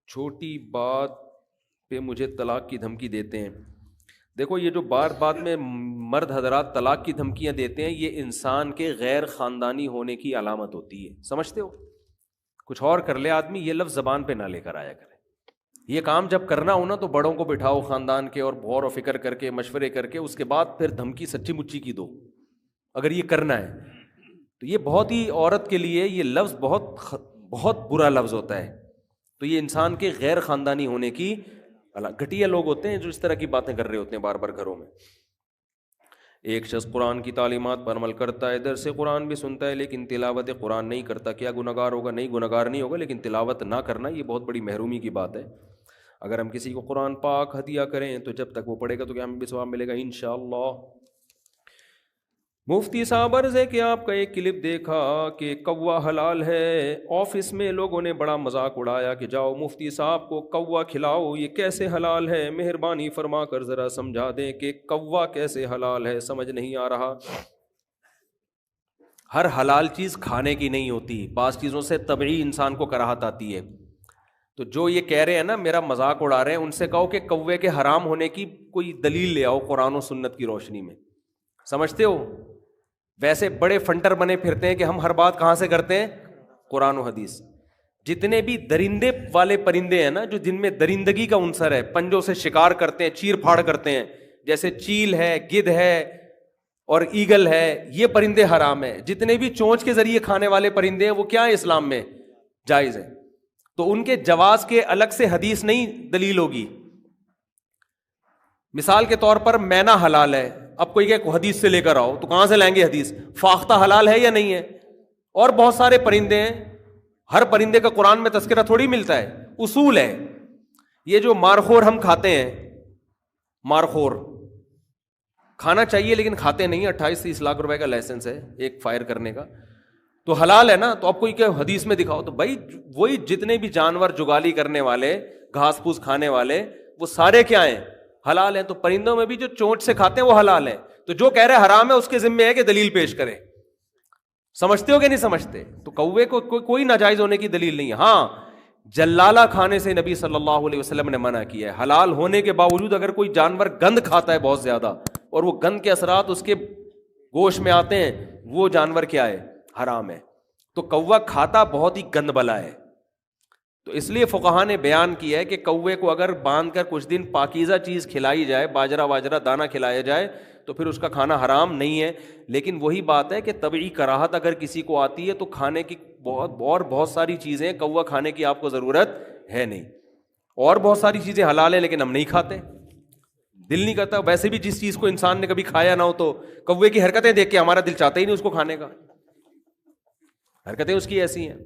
چھوٹی بات پہ مجھے طلاق کی دھمکی دیتے ہیں. دیکھو یہ جو بات میں مرد حضرات طلاق کی دھمکیاں دیتے ہیں، یہ انسان کے غیر خاندانی ہونے کی علامت ہوتی ہے. سمجھتے ہو؟ کچھ اور کر لے آدمی، یہ لفظ زبان پہ نہ لے کر آیا کرے. یہ کام جب کرنا ہو نا تو بڑوں کو بٹھاؤ خاندان کے، اور غور و فکر کر کے مشورے کر کے اس کے بعد پھر دھمکی سچی مچی کی دو اگر یہ کرنا ہے. تو یہ بہت ہی عورت کے لیے یہ لفظ بہت برا لفظ ہوتا ہے. تو یہ انسان کے غیر خاندانی ہونے کی، گھٹیا لوگ ہوتے ہیں جو اس طرح کی باتیں کر رہے ہوتے ہیں بار بار گھروں میں. ایک شخص قرآن کی تعلیمات پر عمل کرتا ہے، درس قرآن بھی سنتا ہے لیکن تلاوت قرآن نہیں کرتا، کیا گنہگار ہوگا؟ نہیں، گنہگار نہیں ہوگا، لیکن تلاوت نہ کرنا یہ بہت بڑی محرومی کی بات ہے. اگر ہم کسی کو قرآن پاک ہدیہ کریں تو جب تک وہ پڑھے گا تو کیا ہمیں بھی ثواب ملے گا انشاءاللہ. مفتی صاحب عرض ہے کہ آپ کا ایک کلپ دیکھا کہ کوا حلال ہے. آفس میں لوگوں نے بڑا مذاق اڑایا کہ جاؤ مفتی صاحب کو کوا کھلاؤ، یہ کیسے حلال ہے؟ مہربانی فرما کر ذرا سمجھا دیں کہ کوا کیسے حلال ہے، سمجھ نہیں آ رہا. ہر حلال چیز کھانے کی نہیں ہوتی، بعض چیزوں سے طبعی انسان کو کراہت آتی ہے. تو جو یہ کہہ رہے ہیں نا میرا مذاق اڑا رہے ہیں، ان سے کہو کہ کوے کے حرام ہونے کی کوئی دلیل لے آؤ قرآن و سنت کی روشنی میں. سمجھتے ہو؟ ویسے بڑے فنٹر بنے پھرتے ہیں کہ ہم ہر بات کہاں سے کرتے ہیں؟ قرآن و حدیث. جتنے بھی درندے والے پرندے ہیں نا، جو جن میں درندگی کا عنصر ہے، پنجوں سے شکار کرتے ہیں، چیر پھاڑ کرتے ہیں، جیسے چیل ہے، گدھ ہے اور ایگل ہے، یہ پرندے حرام ہیں. جتنے بھی چونچ کے ذریعے کھانے والے پرندے ہیں وہ کیا ہے؟ اسلام میں جائز ہے. تو ان کے جواز کے الگ سے حدیث نہیں دلیل ہوگی. مثال کے طور پر مینا حلال ہے، اب کوئی کہ حدیث سے لے کر آؤ، تو کہاں سے لائیں گے حدیث؟ فاختہ حلال ہے یا نہیں ہے؟ اور بہت سارے پرندے ہیں، ہر پرندے کا قرآن میں تذکرہ تھوڑی ملتا ہے. اصول ہے. یہ جو مارخور ہم کھاتے ہیں، مارخور کھانا چاہیے لیکن کھاتے نہیں. 28-30 لاکھ روپے کا لائسنس ہے ایک فائر کرنے کا، تو حلال ہے نا. تو اب کوئی کہ حدیث میں دکھاؤ، تو بھائی وہی جتنے بھی جانور جگالی کرنے والے، گھاس پھوس کھانے والے، وہ سارے کیا ہیں؟ حلال ہیں. تو پرندوں میں بھی جو چونچ سے کھاتے ہیں وہ حلال ہیں. تو جو کہہ رہے حرام ہے اس کے ذمہ ہے کہ دلیل پیش کرے. سمجھتے ہو کہ نہیں سمجھتے؟ تو کوے کو کوئی ناجائز ہونے کی دلیل نہیں ہے. ہاں جلالہ کھانے سے نبی صلی اللہ علیہ وسلم نے منع کیا ہے. حلال ہونے کے باوجود اگر کوئی جانور گند کھاتا ہے بہت زیادہ اور وہ گند کے اثرات اس کے گوشت میں آتے ہیں، وہ جانور کیا ہے؟ حرام ہے. تو کوا کھاتا بہت ہی گند بلا ہے. تو اس لیے فقہا نے بیان کیا ہے کہ کوے کو اگر باندھ کر کچھ دن پاکیزہ چیز کھلائی جائے، باجرہ واجرہ دانہ کھلایا جائے، تو پھر اس کا کھانا حرام نہیں ہے. لیکن وہی بات ہے کہ طبعی کراہت اگر کسی کو آتی ہے تو کھانے کی بہت ساری چیزیں کوا کھانے کی آپ کو ضرورت ہے نہیں. اور بہت ساری چیزیں حلال ہیں لیکن ہم نہیں کھاتے، دل نہیں کرتا. ویسے بھی جس چیز کو انسان نے کبھی کھایا نہ ہو تو کوے کی حرکتیں دیکھ کے ہمارا دل چاہتا ہی نہیں اس کو کھانے کا. حرکتیں اس کی ایسی ہیں.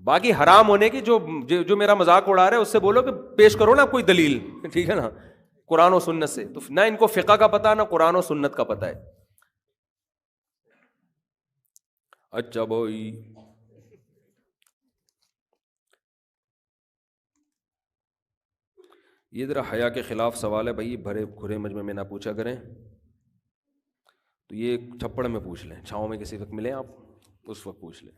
باقی حرام ہونے کی جو میرا مذاق اڑا رہا ہے اس سے بولو کہ پیش کرو نا کوئی دلیل، ٹھیک ہے نا، قرآن و سنت سے. تو نہ ان کو فقہ کا پتہ نہ قرآن و سنت کا پتہ ہے. اچھا بھائی، یہ ذرا حیا کے خلاف سوال ہے بھائی، بھرے کھرے مجمع میں نہ پوچھا کریں. تو یہ چھپڑ میں پوچھ لیں، چھاؤں میں کسی وقت ملیں آپ. اس وقت پوچھ لیں.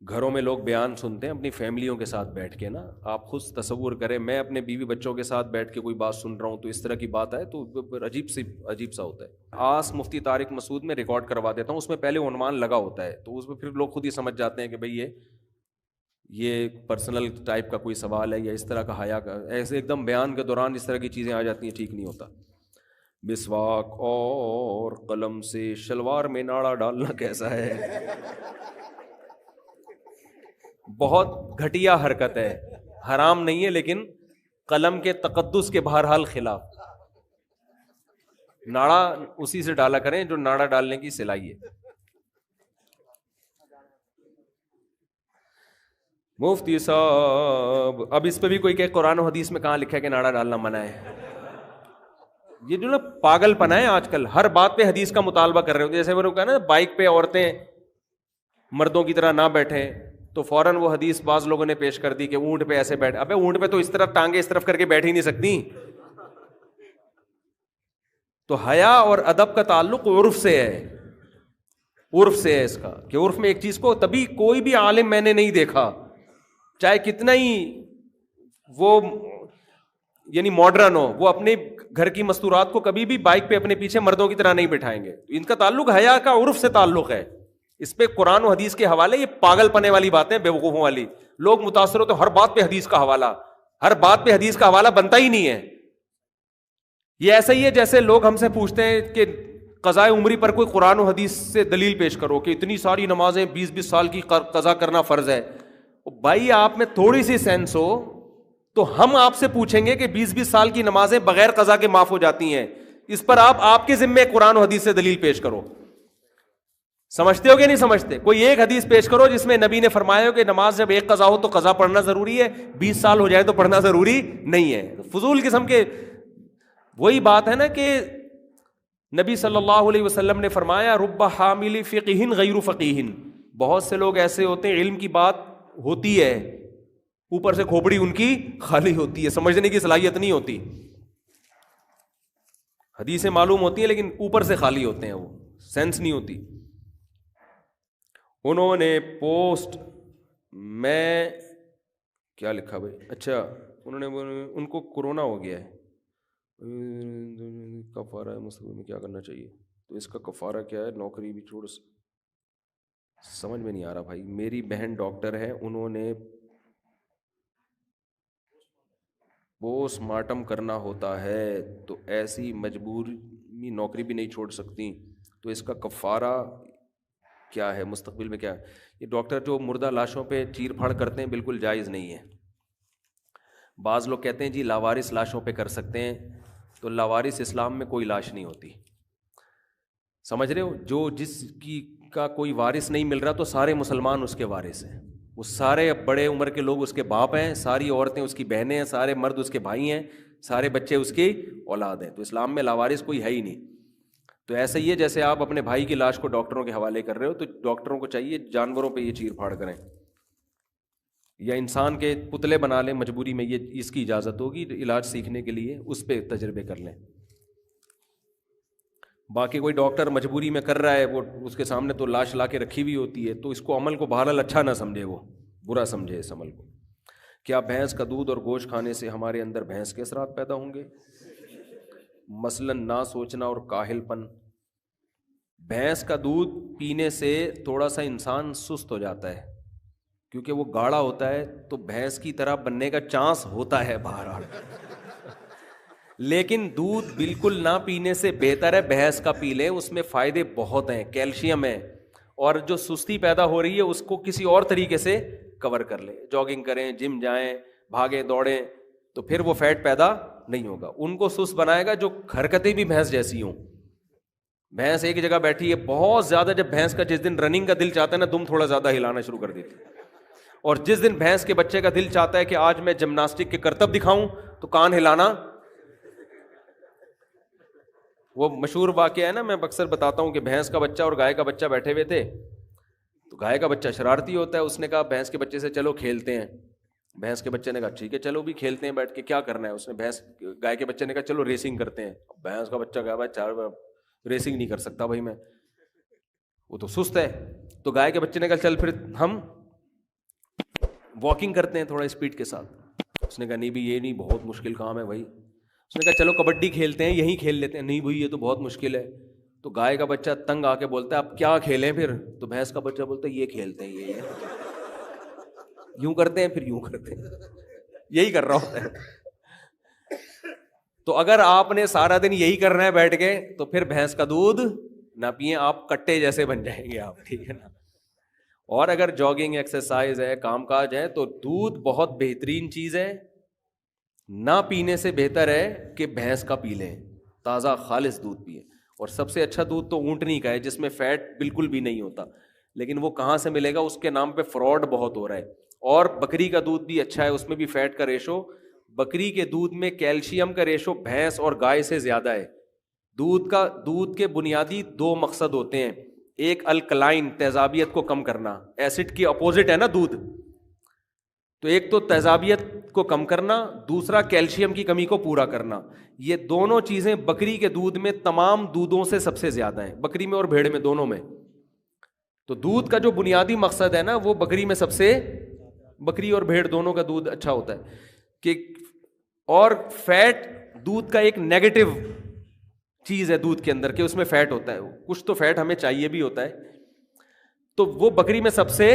گھروں میں لوگ بیان سنتے ہیں اپنی فیملیوں کے ساتھ بیٹھ کے نا, آپ خود تصور کریں میں اپنے بیوی بچوں کے ساتھ بیٹھ کے کوئی بات سن رہا ہوں تو اس طرح کی بات آئے تو عجیب سا ہوتا ہے. آس مفتی طارق مسعود میں ریکارڈ کروا دیتا ہوں, اس میں پہلے عنوان لگا ہوتا ہے تو اس میں پھر لوگ خود ہی سمجھ جاتے ہیں کہ بھئی یہ پرسنل ٹائپ کا کوئی سوال ہے یا اس طرح کا حیا کا. ایسے ایک دم بیان کے دوران اس طرح کی چیزیں آ جاتی ہیں, ٹھیک نہیں ہوتا. مسواک اور قلم سے شلوار میں ناڑا ڈالنا کیسا ہے؟ بہت گھٹیا حرکت ہے, حرام نہیں ہے لیکن قلم کے تقدس کے بہرحال خلاف. ناڑا اسی سے ڈالا کریں جو ناڑا ڈالنے کی صلاحی ہے. مفتی صاحب اب اس پہ بھی کوئی کہ قرآن و حدیث میں کہاں لکھا ہے کہ ناڑا ڈالنا منع ہے؟ یہ جو نا پاگل پنا ہے آج کل, ہر بات پہ حدیث کا مطالبہ کر رہے ہوتے. جیسے میں نے کہا نا بائک پہ عورتیں مردوں کی طرح نہ بیٹھیں تو فوراً وہ حدیث بعض لوگوں نے پیش کر دی کہ اونٹ پہ ایسے بیٹھ. ابے اونٹ پہ تو اس طرف ٹانگیں اس طرف کر کے بیٹھ ہی نہیں سکتی. تو حیا اور ادب کا تعلق عرف سے ہے, عرف سے ہے اس کا, کہ عرف میں ایک چیز کو تبھی کوئی بھی عالم میں نے نہیں دیکھا چاہے کتنا ہی وہ یعنی ماڈرن ہو, وہ اپنے گھر کی مستورات کو کبھی بھی بائک پہ اپنے پیچھے مردوں کی طرح نہیں بٹھائیں گے. ان کا تعلق حیا کا عرف سے تعلق ہے. اس پہ قرآن و حدیث کے حوالے یہ پاگل پنے والی باتیں, بے وقوفوں والی. لوگ متاثر ہو تو ہر بات پہ حدیث کا حوالہ, ہر بات پہ حدیث کا حوالہ بنتا ہی نہیں ہے. یہ ایسا ہی ہے جیسے لوگ ہم سے پوچھتے ہیں کہ قضاء عمری پر کوئی قرآن و حدیث سے دلیل پیش کرو کہ اتنی ساری نمازیں 20-20 سال کی قضا کرنا فرض ہے. بھائی آپ میں تھوڑی سی سینس ہو تو ہم آپ سے پوچھیں گے کہ 20-20 سال کی نمازیں بغیر قضا کے معاف ہو جاتی ہیں, اس پر آپ کے ذمے قرآن و حدیث سے دلیل پیش کرو. سمجھتے ہو کہ نہیں سمجھتے؟ کوئی ایک حدیث پیش کرو جس میں نبی نے فرمایا ہو کہ نماز جب ایک قضا ہو تو قضا پڑھنا ضروری ہے, 20 سال ہو جائے تو پڑھنا ضروری نہیں ہے. فضول قسم کے. وہی بات ہے نا کہ نبی صلی اللہ علیہ وسلم نے فرمایا رب حامل فقہ غیر فقیہ, بہت سے لوگ ایسے ہوتے ہیں علم کی بات ہوتی ہے اوپر سے کھوپڑی ان کی خالی ہوتی ہے, سمجھنے کی صلاحیت نہیں ہوتی. حدیثیں معلوم ہوتی ہیں لیکن اوپر سے خالی ہوتے ہیں, وہ سینس نہیں ہوتی. انہوں نے پوسٹ میں کیا لکھا بھائی, اچھا انہوں نے ان کو کورونا ہو گیا ہے, کفارہ ہے مستقبل میں کیا کرنا چاہیے؟ تو اس کا کفارہ کیا ہے؟ نوکری بھی چھوڑ. سمجھ میں نہیں آ رہا بھائی. میری بہن ڈاکٹر ہے, انہوں نے پوسٹ مارٹم کرنا ہوتا ہے تو ایسی مجبوری نوکری بھی نہیں چھوڑ سکتی, تو اس کا کفارہ کیا ہے؟ مستقبل میں کیا ہے؟ یہ ڈاکٹر جو مردہ لاشوں پہ چیر پھاڑ کرتے ہیں بالکل جائز نہیں ہے. بعض لوگ کہتے ہیں جی لاوارث لاشوں پہ کر سکتے ہیں, تو لاوارث اسلام میں کوئی لاش نہیں ہوتی. سمجھ رہے ہو؟ جو جس کی کا کوئی وارث نہیں مل رہا تو سارے مسلمان اس کے وارث ہیں, وہ سارے بڑے عمر کے لوگ اس کے باپ ہیں, ساری عورتیں اس کی بہنیں ہیں, سارے مرد اس کے بھائی ہیں, سارے بچے اس کی اولاد ہیں. تو اسلام میں لاوارث کوئی ہے ہی نہیں. تو ایسا ہی ہے جیسے آپ اپنے بھائی کی لاش کو ڈاکٹروں کے حوالے کر رہے ہو, تو ڈاکٹروں کو چاہیے جانوروں پہ یہ چیر پھاڑ کریں, یا انسان کے پتلے بنا لیں مجبوری میں, یہ اس کی اجازت ہوگی علاج سیکھنے کے لیے, اس پہ تجربے کر لیں. باقی کوئی ڈاکٹر مجبوری میں کر رہا ہے, وہ اس کے سامنے تو لاش لا کے رکھی ہوئی ہوتی ہے, تو اس کو عمل کو بہرحال اچھا نہ سمجھے, وہ برا سمجھے اس عمل کو. کیا بھینس کا دودھ اور گوشت کھانے سے ہمارے اندر بھینس کے اثرات پیدا ہوں گے؟ مثلاً نہ سوچنا اور کاہل پن. بھینس کا دودھ پینے سے تھوڑا سا انسان سست ہو جاتا ہے کیونکہ وہ گاڑھا ہوتا ہے, تو بھینس کی طرح بننے کا چانس ہوتا ہے بہرحال. لیکن دودھ بالکل نہ پینے سے بہتر ہے بھینس کا پی لیں, اس میں فائدے بہت ہیں, کیلشیم ہے, اور جو سستی پیدا ہو رہی ہے اس کو کسی اور طریقے سے کور کر لیں. جاگنگ کریں, جم جائیں, بھاگیں دوڑیں, تو پھر وہ فیٹ پیدا نہیں ہوگا. ان کو سست بنائے گا جو حرکتیں بھی بھینس جیسی ہوں. بھینس ایک جگہ بیٹھی ہے بہت زیادہ, جب بھینس کا جس دن رننگ کا دل چاہتا ہے نا, دم تھوڑا زیادہ ہلانا شروع کر دیتی ہے, اور جس دن بھینس کے بچے کا دل چاہتا ہے کہ آج میں جمناسٹک کے کرتب دکھاؤں, تو کان ہلانا. وہ مشہور واقعہ ہے نا, میں اکثر بتاتا ہوں کہ بھینس کا بچہ اور گائے کا بچہ بیٹھے ہوئے تھے, تو گائے کا بچہ شرارتی ہوتا ہے, اس نے کہا بھینس کے بچے سے چلو کھیلتے ہیں. بھینس کے بچے نے کہا ٹھیک ہے چلو بھی کھیلتے ہیں بیٹھ کے, کیا کرنا ہے؟ اس نے گائے کے بچے نے کہا چلو ریسنگ کرتے ہیں. بھینس کا بچہ کہا بھائی 4 ریسنگ نہیں کر سکتا بھائی میں. وہ تو سست ہے. تو گائے کے بچے نے کہا چل پھر ہم واکنگ کرتے ہیں تھوڑا اسپیڈ کے ساتھ. اس نے کہا نہیں بھی یہ نہیں, بہت مشکل کام ہے بھائی. اس نے کہا چلو کبڈی کھیلتے ہیں, یہیں کھیل لیتے ہیں. نہیں بھائی یہ تو بہت مشکل ہے. تو گائے کا بچہ تنگ آ کے بولتا ہے اب کیا کھیلیں پھر؟ تو بھینس کا بچہ بولتا ہے یہ کھیلتے ہیں, یہ یوں کرتے ہیں پھر یوں کرتے ہیں, یہی کر رہا ہوتا ہے. تو اگر آپ نے سارا دن یہی کرنا ہے بیٹھ کے, تو پھر بھینس کا دودھ نہ پئیں, آپ کٹے جیسے بن جائیں گے آپ, ٹھیک ہے نا. اور اگر جاگنگ ایکسرسائز ہے, کام کاج ہے, تو دودھ بہت بہترین چیز ہے. نہ پینے سے بہتر ہے کہ بھینس کا پی لیں, تازہ خالص دودھ پیئیں. اور سب سے اچھا دودھ تو اونٹنی کا ہے جس میں فیٹ بالکل بھی نہیں ہوتا, لیکن وہ کہاں سے ملے گا؟ اس کے نام پہ فراڈ بہت ہو رہا ہے. اور بکری کا دودھ بھی اچھا ہے, اس میں بھی فیٹ کا ریشو, بکری کے دودھ میں کیلشیم کا ریشو بھینس اور گائے سے زیادہ ہے. دودھ کے بنیادی 2 مقصد ہوتے ہیں. ایک الکلائن, تیزابیت کو کم کرنا, ایسڈ کی اپوزٹ ہے نا دودھ, تو ایک تو تیزابیت کو کم کرنا, دوسرا کیلشیم کی کمی کو پورا کرنا. یہ دونوں چیزیں بکری کے دودھ میں تمام دودھوں سے سب سے زیادہ ہیں, بکری میں اور بھیڑ میں, دونوں میں. تو دودھ کا جو بنیادی مقصد ہے نا, وہ بکری میں بکری اور بھیڑ دونوں کا دودھ اچھا ہوتا ہے کہ. اور فیٹ دودھ کا ایک نیگیٹو چیز ہے دودھ کے اندر کہ اس میں فیٹ ہوتا ہے, کچھ تو فیٹ ہمیں چاہیے بھی ہوتا ہے, تو وہ بکری میں سب سے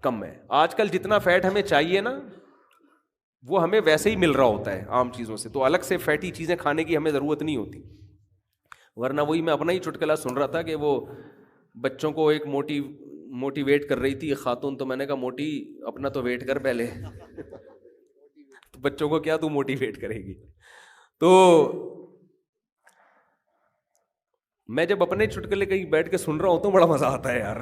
کم ہے. آج کل جتنا فیٹ ہمیں چاہیے نا, وہ ہمیں ویسے ہی مل رہا ہوتا ہے عام چیزوں سے, تو الگ سے فیٹی چیزیں کھانے کی ہمیں ضرورت نہیں ہوتی. ورنہ وہی میں اپنا ہی چٹکلا سن رہا تھا کہ وہ بچوں کو ایک موٹیویٹ کر رہی تھی خاتون, تو میں نے کہا موٹی اپنا تو ویٹ کر پہلے, تو بچوں کو کیا تو موٹیویٹ کرے گی. تو میں جب اپنے چٹکلے کہیں بیٹھ کے سن رہا ہوتا ہوں بڑا مزہ آتا ہے یار,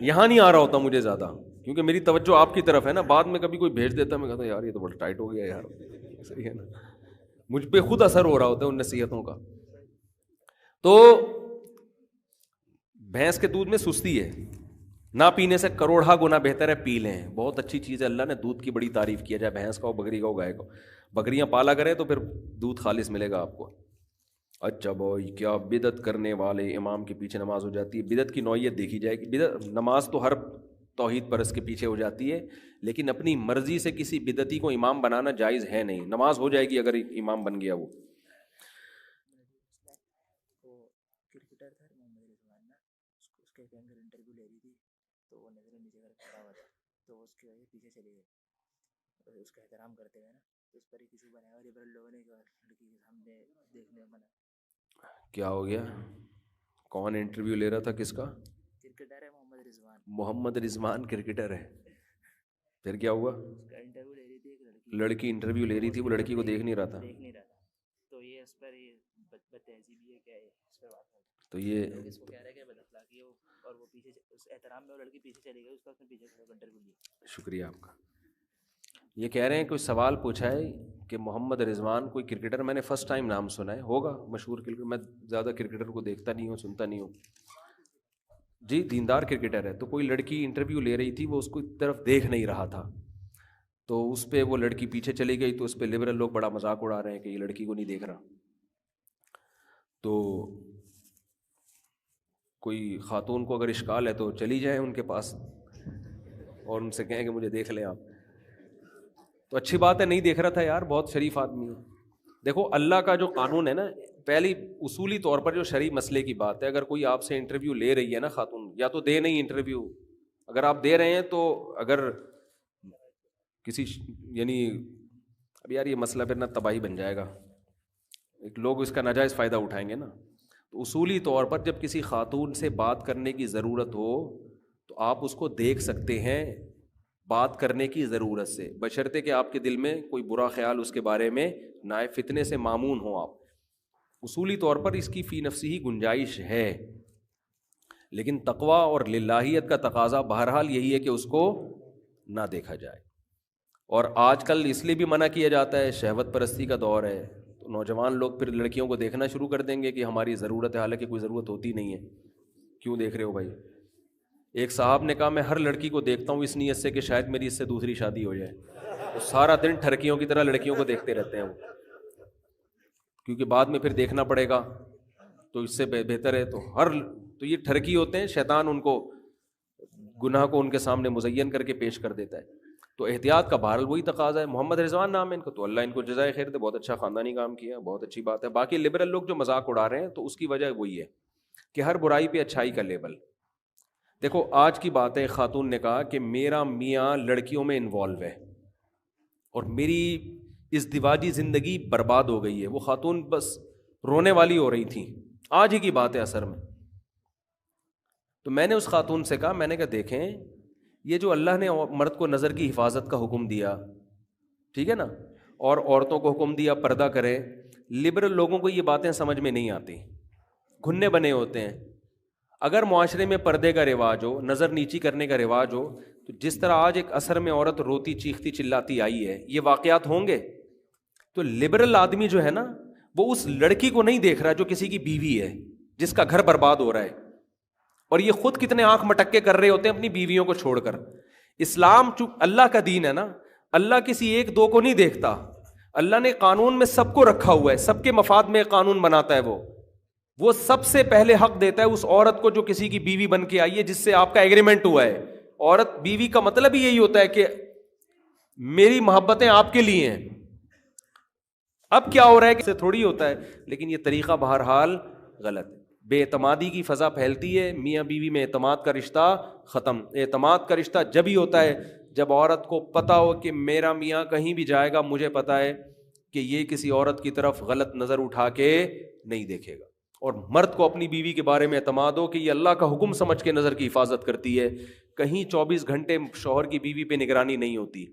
یہاں نہیں آ رہا ہوتا مجھے زیادہ, کیونکہ میری توجہ آپ کی طرف ہے نا. بعد میں کبھی کوئی بھیج دیتا ہے, میں کہتا یار یہ تو بڑا ٹائٹ ہو گیا یار, صحیح ہے نا, مجھ پہ خود اثر ہو رہا ہوتا ہے ان نصیحتوں کا. تو بھینس کے دودھ میں سستی ہے, نہ پینے سے کروڑا گنا بہتر ہے پی لیں. بہت اچھی چیز ہے, اللہ نے دودھ کی بڑی تعریف کیا جائے, بھینس کا ہو, بکری کا ہو, گائے کا. بکریاں پالا کریں تو پھر دودھ خالص ملے گا آپ کو. اچھا بھائی, کیا بدعت کرنے والے امام کے پیچھے نماز ہو جاتی ہے؟ بدعت کی نوعیت دیکھی جائے گی. بدعت نماز تو ہر توحید پرست کے پیچھے ہو جاتی ہے, لیکن اپنی مرضی سے کسی بدعتی کو امام بنانا جائز ہے نہیں. نماز ہو جائے گی اگر امام بن گیا وہ. کرکٹر تھا محمد رضوان نا, اس کے اینکر انٹرویو لے رہی تھی, تو وہ نظر نیچے کر کھڑا ہوا تھا, تو اس کے وجہ پیچھے چلے گئے, اس کا احترام کرتے ہوئے نا, اس پر ایک ایشو بنایا, اور لبرل لوگوں نے لڑکی کے سامنے دیکھنے منع. کیا ہو گیا؟ کون انٹرویو لے رہا تھا, کس کا؟ کرکٹر ہے محمد رضوان. محمد رضوان کرکٹر ہے, پھر کیا ہوا؟ اس کا انٹرویو لے رہی تھی ایک لڑکی انٹرویو لے رہی تھی, وہ لڑکی کو دیکھ نہیں رہا تھا, تو یہ اس پر یہ بدتہذیبی ہے, کیا ہے اس پہ بات کرتے, تو یہ اس کو کہہ رہا ہے کہ بد اخلاقی ہے, اور وہ پیچھے اس احترام میں وہ لڑکی پیچھے چلی گئی, اس کا اس نے پیچھے کھڑا ہو انٹرویو لیا. شکریہ آپ کا. یہ کہہ رہے ہیں کوئی سوال پوچھا ہے کہ محمد رضوان کوئی کرکٹر, میں نے فرسٹ ٹائم نام سنا ہے, ہوگا مشہور کرکٹر, میں زیادہ کرکٹر کو دیکھتا نہیں ہوں, سنتا نہیں ہوں. جی دیندار کرکٹر ہے. تو کوئی لڑکی انٹرویو لے رہی تھی, وہ اس کو طرف دیکھ نہیں رہا تھا, تو اس پہ وہ لڑکی پیچھے چلی گئی, تو اس پہ لبرل لوگ بڑا مذاق اڑا رہے ہیں کہ یہ لڑکی کو نہیں دیکھ رہا. تو کوئی خاتون کو اگر اشکال ہے تو چلی جائیں ان کے پاس اور ان سے کہیں کہ مجھے دیکھ لیں آپ. تو اچھی بات ہے, نہیں دیکھ رہا تھا یار, بہت شریف آدمی ہے. دیکھو اللہ کا جو قانون ہے نا, پہلی اصولی طور پر جو شرعی مسئلے کی بات ہے, اگر کوئی آپ سے انٹرویو لے رہی ہے نا خاتون, یا تو دے نہیں انٹرویو, اگر آپ دے رہے ہیں تو اگر کسی یعنی اب یار یہ مسئلہ پھر نہ تباہی بن جائے گا, ایک لوگ اس کا ناجائز فائدہ اٹھائیں گے نا. تو اصولی طور پر جب کسی خاتون سے بات کرنے کی ضرورت ہو تو آپ اس کو دیکھ سکتے ہیں بات کرنے کی ضرورت سے, بشرطے کہ آپ کے دل میں کوئی برا خیال اس کے بارے میں نہ آئے, فتنے سے مامون ہو آپ. اصولی طور پر اس کی فی نفسی ہی گنجائش ہے, لیکن تقویٰ اور للہیت کا تقاضا بہرحال یہی ہے کہ اس کو نہ دیکھا جائے. اور آج کل اس لیے بھی منع کیا جاتا ہے, شہوت پرستی کا دور ہے, تو نوجوان لوگ پھر لڑکیوں کو دیکھنا شروع کر دیں گے کہ ہماری ضرورت ہے, حالانکہ کوئی ضرورت ہوتی نہیں ہے, کیوں دیکھ رہے ہو بھائی. ایک صاحب نے کہا میں ہر لڑکی کو دیکھتا ہوں اس نیت سے کہ شاید میری اس سے دوسری شادی ہو جائے, تو سارا دن ٹھرکیوں کی طرح لڑکیوں کو دیکھتے رہتے ہیں وہ, کیونکہ بعد میں پھر دیکھنا پڑے گا, تو اس سے بہتر ہے تو ہر تو یہ ٹھرکی ہوتے ہیں، شیطان ان کو گناہ کو ان کے سامنے مزین کر کے پیش کر دیتا ہے. تو احتیاط کا بہرحال وہی تقاضا ہے. محمد رضوان نام ہے ان کو، تو اللہ ان کو جزائے خیر دے، بہت اچھا خاندانی کام کیا، بہت اچھی بات ہے. باقی لبرل لوگ جو مذاق اڑا رہے ہیں تو اس کی وجہ وہی ہے کہ ہر برائی پہ اچھائی کا لیبل. دیکھو آج کی بات ہے، خاتون نے کہا کہ میرا میاں لڑکیوں میں انوالو ہے اور میری ازدواجی زندگی برباد ہو گئی ہے. وہ خاتون بس رونے والی ہو رہی تھی، آج ہی کی بات ہے اثر میں. تو میں نے اس خاتون سے کہا، میں نے کہا دیکھیں یہ جو اللہ نے مرد کو نظر کی حفاظت کا حکم دیا، ٹھیک ہے نا، اور عورتوں کو حکم دیا پردہ کرے، لبرل لوگوں کو یہ باتیں سمجھ میں نہیں آتی، گھننے بنے ہوتے ہیں. اگر معاشرے میں پردے کا رواج ہو، نظر نیچی کرنے کا رواج ہو، تو جس طرح آج ایک عصر میں عورت روتی چیختی چلاتی آئی ہے، یہ واقعات ہوں گے. تو لبرل آدمی جو ہے نا، وہ اس لڑکی کو نہیں دیکھ رہا جو کسی کی بیوی ہے، جس کا گھر برباد ہو رہا ہے، اور یہ خود کتنے آنکھ مٹک کے کر رہے ہوتے ہیں اپنی بیویوں کو چھوڑ کر. اسلام اللہ کا دین ہے نا، اللہ کسی ایک دو کو نہیں دیکھتا، اللہ نے قانون میں سب کو رکھا ہوا ہے، سب کے مفاد میں قانون بناتا ہے. وہ سب سے پہلے حق دیتا ہے اس عورت کو جو کسی کی بیوی بن کے آئی ہے، جس سے آپ کا ایگریمنٹ ہوا ہے. عورت بیوی کا مطلب ہی یہی ہوتا ہے کہ میری محبتیں آپ کے لیے ہیں. اب کیا ہو رہا ہے کہ تھوڑی ہوتا ہے، لیکن یہ طریقہ بہرحال غلط ہے. بے اعتمادی کی فضا پھیلتی ہے، میاں بیوی میں اعتماد کا رشتہ ختم. اعتماد کا رشتہ جب ہی ہوتا ہے جب عورت کو پتہ ہو کہ میرا میاں کہیں بھی جائے گا، مجھے پتہ ہے کہ یہ کسی عورت کی طرف غلط نظر اٹھا کے نہیں دیکھے گا. اور مرد کو اپنی بیوی کے بارے میں اعتماد ہو کہ یہ اللہ کا حکم سمجھ کے نظر کی حفاظت کرتی ہے. کہیں 24 گھنٹے شوہر کی بیوی پہ نگرانی نہیں ہوتی،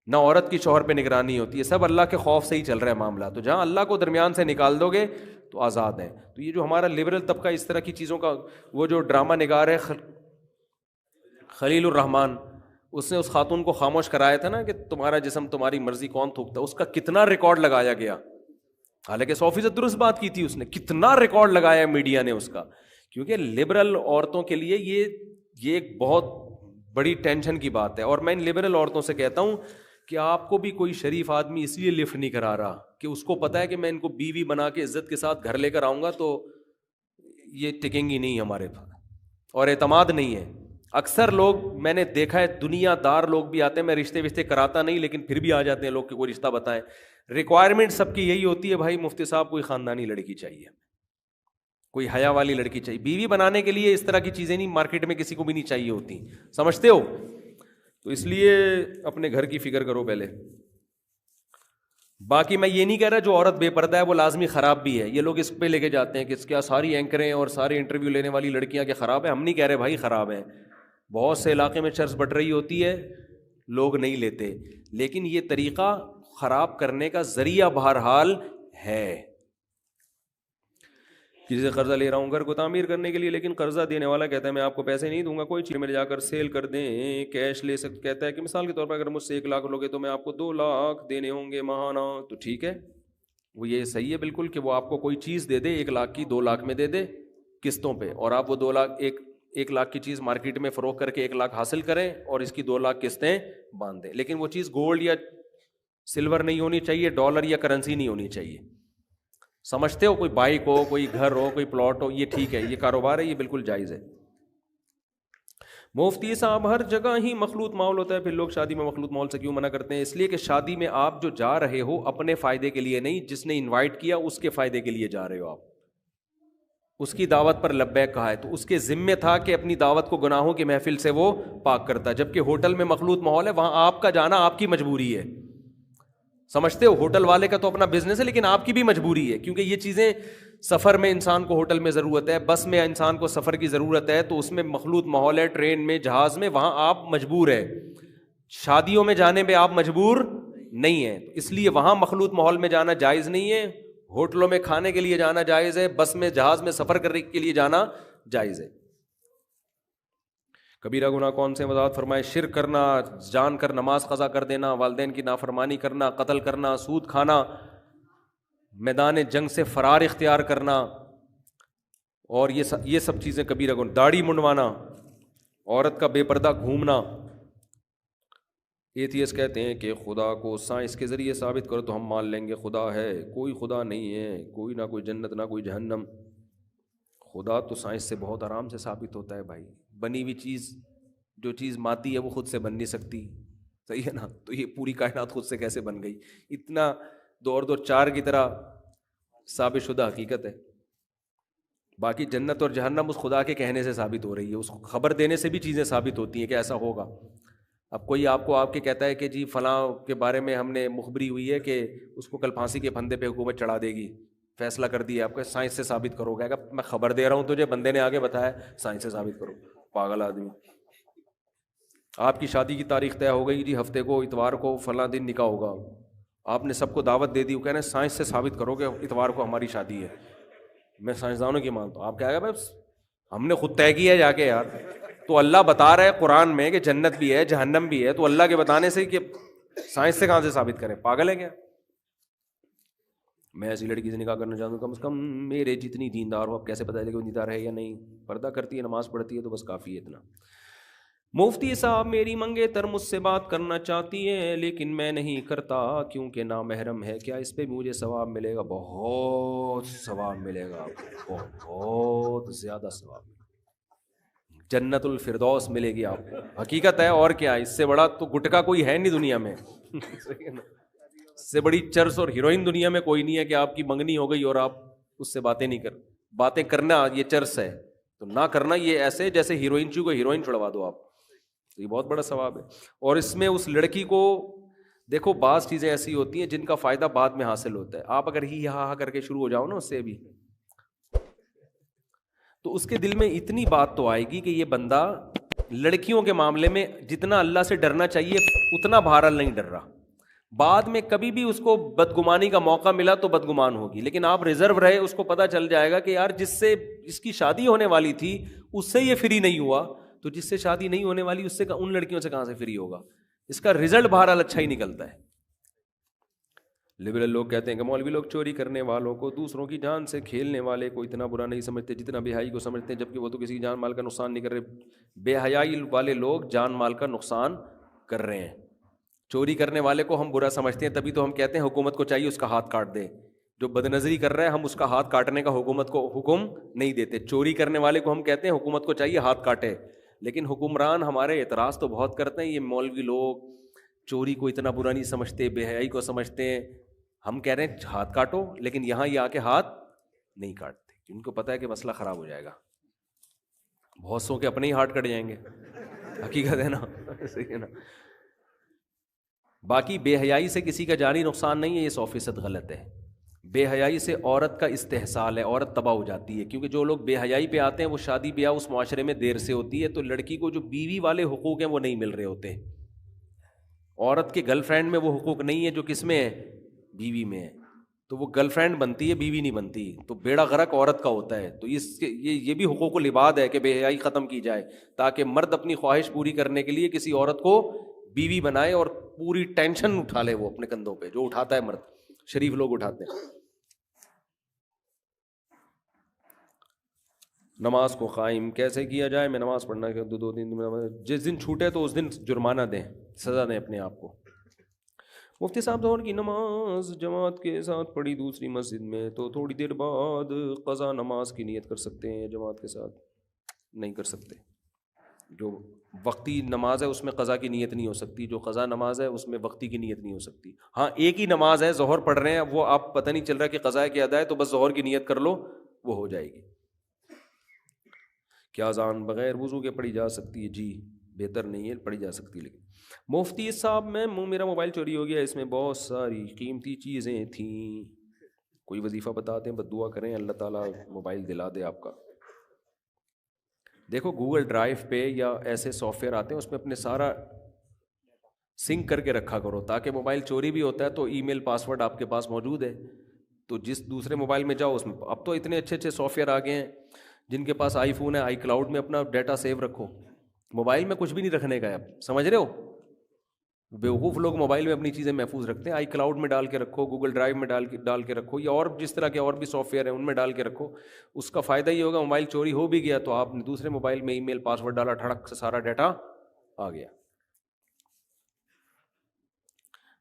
نہ عورت کی شوہر پہ نگرانی ہوتی ہے، سب اللہ کے خوف سے ہی چل رہا ہے معاملہ. تو جہاں اللہ کو درمیان سے نکال دو گے تو آزاد ہیں. تو یہ جو ہمارا لبرل طبقہ اس طرح کی چیزوں کا، وہ جو ڈرامہ نگار ہے خلیل الرحمان، اس نے اس خاتون کو خاموش کرایا تھا نا کہ تمہارا جسم تمہاری مرضی کون تھوکتا، اس کا کتنا ریکارڈ لگایا گیا. حالانکہ 100% درست بات کی تھی اس نے، کتنا ریکارڈ لگایا میڈیا نے اس کا. کیونکہ لبرل عورتوں کے لیے یہ ایک بہت بڑی ٹینشن کی بات ہے. اور میں ان لبرل عورتوں سے کہتا ہوں کہ آپ کو بھی کوئی شریف آدمی اس لیے لفٹ نہیں کرا رہا کہ اس کو پتا ہے کہ میں ان کو بیوی بنا کے عزت کے ساتھ گھر لے کر آؤں گا تو یہ ٹکیں گی نہیں ہمارے پاس، اور اعتماد نہیں ہے. اکثر لوگ میں نے دیکھا ہے، دنیا دار لوگ بھی آتے ہیں، میں رشتے کراتا نہیں لیکن پھر بھی آ جاتے ہیں لوگ کہ کوئی رشتہ بتائیں. ریکوائرمنٹ سب کی یہی ہوتی ہے، بھائی مفتی صاحب کوئی خاندانی لڑکی چاہیے، کوئی حیا والی لڑکی چاہیے. بیوی بنانے کے لیے اس طرح کی چیزیں نہیں، مارکیٹ میں کسی کو بھی نہیں چاہیے ہوتی، سمجھتے ہو. تو اس لیے اپنے گھر کی فکر کرو پہلے. باقی میں یہ نہیں کہہ رہا جو عورت بے پردہ ہے وہ لازمی خراب بھی ہے. یہ لوگ اس پہ لے کے جاتے ہیں کہ اس کیا ساری اینکریں اور سارے انٹرویو لینے والی لڑکیاں کیا خراب ہیں. ہم نہیں کہہ رہے بھائی خراب ہیں، بہت سے علاقے میں چرس بٹ رہی ہوتی ہے، لوگ نہیں لیتے، لیکن یہ طریقہ خراب کرنے کا ذریعہ بہرحال ہے. کسی سے قرضہ لے رہا ہوں گھر کو تعمیر کرنے کے لیے، لیکن قرضہ دینے والا کہتا ہے میں آپ کو پیسے نہیں دوں گا، کوئی چیز میں جا کر سیل کر دیں، کیش لے سکتے. کہتا ہے کہ مثال کے طور پر اگر مجھ سے 1 لاکھ لوگے تو میں آپ کو 2 لاکھ دینے ہوں گے ماہانہ. تو ٹھیک ہے، وہ یہ صحیح ہے بالکل کہ وہ آپ کو کوئی چیز دے دے 1 لاکھ کی، 2 لاکھ میں دے دے قسطوں پہ، اور آپ وہ 2 لاکھ 1 لاکھ کی چیز مارکیٹ میں فروخت کر کے 1 لاکھ حاصل کریں اور اس کی 2 لاکھ قسطیں باندھ دیں. لیکن وہ چیز گولڈ یا سلور نہیں ہونی چاہیے، ڈالر یا کرنسی نہیں ہونی چاہیے. سمجھتے ہو، کوئی بائک ہو، کوئی گھر ہو، کوئی پلاٹ ہو، یہ ٹھیک ہے، یہ کاروبار ہے، یہ بالکل جائز ہے. مفتی صاحب ہر جگہ ہی مخلوط ماحول ہوتا ہے، پھر لوگ شادی میں مخلوط ماحول سے کیوں منع کرتے ہیں؟ اس لیے کہ شادی میں آپ جو جا رہے ہو اپنے فائدے کے لیے نہیں، جس نے انوائٹ کیا اس کے فائدے کے لیے جا رہے ہو. آپ اس کی دعوت پر لبیک کہا ہے تو اس کے ذمے تھا کہ اپنی دعوت کو گناہوں کی محفل سے وہ پاک کرتا. جبکہ ہوٹل میں مخلوط ماحول ہے، وہاں آپ کا جانا آپ کی مجبوری ہے. سمجھتے ہو، ہوٹل والے کا تو اپنا بزنس ہے لیکن آپ کی بھی مجبوری ہے، کیونکہ یہ چیزیں سفر میں انسان کو ہوٹل میں ضرورت ہے، بس میں انسان کو سفر کی ضرورت ہے، تو اس میں مخلوط ماحول ہے، ٹرین میں، جہاز میں، وہاں آپ مجبور ہے. شادیوں میں جانے پہ آپ مجبور نہیں ہیں، اس لیے وہاں مخلوط ماحول میں جانا جائز نہیں ہے. ہوٹلوں میں کھانے کے لیے جانا جائز ہے، بس میں جہاز میں سفر کرنے کے لیے جانا جائز ہے. کبیرہ گناہ کون سے وضاحت فرمائے؟ شرک کرنا، جان کر نماز قضا کر دینا، والدین کی نافرمانی کرنا، قتل کرنا، سود کھانا، میدان جنگ سے فرار اختیار کرنا، اور یہ سب چیزیں کبیرہ گناہ. داڑھی منڈوانا، عورت کا بے پردہ گھومنا. ایتھیسٹ کہتے ہیں کہ خدا کو سائنس کے ذریعے ثابت کرو تو ہم مان لیں گے خدا ہے. کوئی خدا نہیں ہے، کوئی نہ کوئی جنت نہ کوئی جہنم. خدا تو سائنس سے بہت آرام سے ثابت ہوتا ہے بھائی. بنی ہوئی چیز جو چیز مادی ہے وہ خود سے بن نہیں سکتی, صحیح ہے نا. تو یہ پوری کائنات خود سے کیسے بن گئی؟ اتنا دو چار کی طرح ثابت شدہ حقیقت ہے. باقی جنت اور جہنم اس خدا کے کہنے سے ثابت ہو رہی ہے, اس کو خبر دینے سے بھی چیزیں ثابت ہوتی ہیں کہ ایسا ہوگا. اب کوئی آپ کو کے کہتا ہے کہ جی فلاں کے بارے میں ہم نے مخبری ہوئی ہے کہ اس کو کل پھانسی کے پھندے پہ حکومت چڑھا دے گی, فیصلہ کر دیا آپ کا, سائنس سے ثابت کرو گا. میں خبر دے رہا ہوں تجھے, بندے نے آگے بتایا, سائنس سے ثابت کرو. پاگل آدمی. آپ کی شادی کی تاریخ طے ہو گئی, جی ہفتے کو اتوار کو فلاں دن نکاح ہوگا, آپ نے سب کو دعوت دے دی, وہ کہہ رہے ہیں سائنس سے ثابت کرو کہ اتوار کو ہماری شادی ہے. میں سائنسدانوں کی مانتا ہوں. آپ کیا بھائی ہم نے خود طے کیا ہے جا کے یار. تو اللہ بتا رہا ہے قرآن میں کہ جنت بھی ہے جہنم بھی ہے, تو اللہ کے بتانے سے کہ سائنس سے کہاں سے ثابت کریں؟ پاگل ہے کیا؟ میں ایسی لڑکی سے نکاح کرنا چاہتا ہوں, کم از کم میرے جتنی دیندار ہو. اب کیسے پتہ چلے کہ وہ دیندار ہے یا نہیں؟ پردہ کرتی ہے, نماز پڑھتی ہے, تو بس کافی ہے اتنا. مفتی صاحب میری منگیتر مجھ سے بات کرنا چاہتی ہے لیکن میں نہیں کرتا کیونکہ نامحرم ہے, کیا اس پہ بھی مجھے ثواب ملے گا؟ بہت ثواب ملے گا, بہت زیادہ ثواب. جنت الفردوس ملے گی آپ کو, حقیقت ہے. اور کیا, اس سے بڑا تو گٹکا کوئی ہے نہیں دنیا میں. اس سے بڑی چرس اور ہیروئن دنیا میں کوئی نہیں ہے کہ آپ کی منگنی ہو گئی اور آپ اس سے باتیں نہیں کر. باتیں کرنا یہ چرس ہے, تو نہ کرنا یہ ایسے جیسے ہیروئن کو ہیروئن چھڑوا دو آپ. تو یہ بہت بڑا ثواب ہے. اور اس میں اس لڑکی کو دیکھو, بعض چیزیں ایسی ہوتی ہیں جن کا فائدہ بعد میں حاصل ہوتا ہے. آپ اگر ہی ہاں کر کے شروع ہو جاؤ نا اس سے بھی, تو اس کے دل میں اتنی بات تو آئے گی کہ یہ بندہ لڑکیوں کے معاملے میں جتنا اللہ سے ڈرنا چاہیے اتنا بہرحال نہیں ڈر رہا. بعد میں کبھی بھی اس کو بدگمانی کا موقع ملا تو بدگمان ہوگی, لیکن آپ ریزرو رہے, اس کو پتا چل جائے گا کہ یار جس سے اس کی شادی ہونے والی تھی اس سے یہ فری نہیں ہوا, تو جس سے شادی نہیں ہونے والی اس سے ان لڑکیوں سے کہاں سے فری ہوگا؟ اس کا رزلٹ بہرحال اچھا ہی نکلتا ہے. لبرل لوگ کہتے ہیں کہ مولوی لوگ چوری کرنے والوں کو, دوسروں کی جان سے کھیلنے والے کو اتنا برا نہیں سمجھتے جتنا بے حیائی کو سمجھتے ہیں, جبکہ وہ تو کسی جان مال کا نقصان نہیں کر رہے. بے حیائی والے لوگ جان مال کا نقصان کر رہے ہیں. چوری کرنے والے کو ہم برا سمجھتے ہیں, تبھی تو ہم کہتے ہیں حکومت کو چاہیے اس کا ہاتھ کاٹ دے. جو بدنظری کر رہا ہے ہم اس کا ہاتھ کاٹنے کا حکومت کو حکم نہیں دیتے. چوری کرنے والے کو ہم کہتے ہیں حکومت کو چاہیے ہاتھ کاٹے, لیکن حکمران ہمارے اعتراض تو بہت کرتے ہیں. یہ مولوی لوگ چوری کو اتنا برا نہیں سمجھتے, بے حیائی کو سمجھتے ہیں. ہم کہہ رہے ہیں ہاتھ کاٹو, لیکن یہاں یہ آ کے ہاتھ نہیں کاٹتے, ان کو پتہ ہے کہ مسئلہ خراب ہو جائے گا. بہت سو کے اپنے ہی ہاتھ کٹ جائیں گے, حقیقت ہے نا, صحیح ہے نا. باقی بے حیائی سے کسی کا جانی نقصان نہیں ہے, یہ 100% غلط ہے. بے حیائی سے عورت کا استحصال ہے, عورت تباہ ہو جاتی ہے, کیونکہ جو لوگ بے حیائی پہ آتے ہیں وہ شادی بیاہ اس معاشرے میں دیر سے ہوتی ہے, تو لڑکی کو جو بیوی والے حقوق ہیں وہ نہیں مل رہے ہوتے. عورت کے گرل فرینڈ میں وہ حقوق نہیں ہے جو کس میں ہے, بیوی میں ہے. تو وہ گرل فرینڈ بنتی ہے, بیوی نہیں بنتی, تو بیڑا غرق عورت کا ہوتا ہے. تو اس کے یہ بھی حقوق العباد ہے کہ بے حیائی ختم کی جائے, تاکہ مرد اپنی خواہش پوری کرنے کے لیے کسی عورت کو بیوی بنائے اور پوری ٹینشن اٹھا لے وہ اپنے کندھوں پہ, جو اٹھاتا ہے مرد, شریف لوگ اٹھاتے ہیں. نماز کو قائم کیسے کیا جائے؟ میں نماز پڑھنا کہ 2 دن جس دن چھوٹے تو اس دن جرمانہ دیں, سزا دیں اپنے آپ کو. مفتی صاحب ظہر کی نماز جماعت کے ساتھ پڑھی دوسری مسجد میں, تو تھوڑی دیر بعد قضا نماز کی نیت کر سکتے ہیں, جماعت کے ساتھ نہیں کر سکتے. جو وقتی نماز ہے اس میں قضا کی نیت نہیں ہو سکتی, جو قضا نماز ہے اس میں وقتی کی نیت نہیں ہو سکتی. ہاں ایک ہی نماز ہے, ظہر پڑھ رہے ہیں, وہ آپ پتہ نہیں چل رہا کہ قضا ہے کہ ادا ہے, تو بس ظہر کی نیت کر لو, وہ ہو جائے گی. کیا اذان بغیر وضو کے پڑھی جا سکتی ہے؟ جی بہتر نہیں ہے, پڑھی جا سکتی. لیکن مفتی صاحب میرا موبائل چوری ہو گیا, اس میں بہت ساری قیمتی چیزیں تھیں, کوئی وظیفہ بتا دیں, بد دعا کریں اللہ تعالیٰ موبائل دلا دے آپ کا. دیکھو گوگل ڈرائیو پہ یا ایسے سافٹ ویئر آتے ہیں, اس میں اپنے سارا سنک کر کے رکھا کرو, تاکہ موبائل چوری بھی ہوتا ہے تو ای میل پاس ورڈ آپ کے پاس موجود ہے, تو جس دوسرے موبائل میں جاؤ اس میں. اب تو اتنے اچھے اچھے سافٹ ویئر آ گئے ہیں, جن کے پاس آئی فون ہے آئی کلاؤڈ میں اپنا ڈیٹا سیو رکھو. موبائل میں کچھ بھی نہیں رکھنے کا ہے, آپ سمجھ رہے ہو. بیوقوف لوگ موبائل میں اپنی چیزیں محفوظ رکھتے ہیں, آئی کلاؤڈ میں ڈال کے رکھو, گوگل ڈرائیو میں ڈال کے رکھو, یا اور جس طرح کے اور بھی سافٹ ویئر ہیں ان میں ڈال کے رکھو. اس کا فائدہ یہ ہوگا موبائل چوری ہو بھی گیا تو آپ نے دوسرے موبائل میں ای میل پاس ورڈ ڈالا, ٹھڑک سے سارا ڈیٹا آ گیا.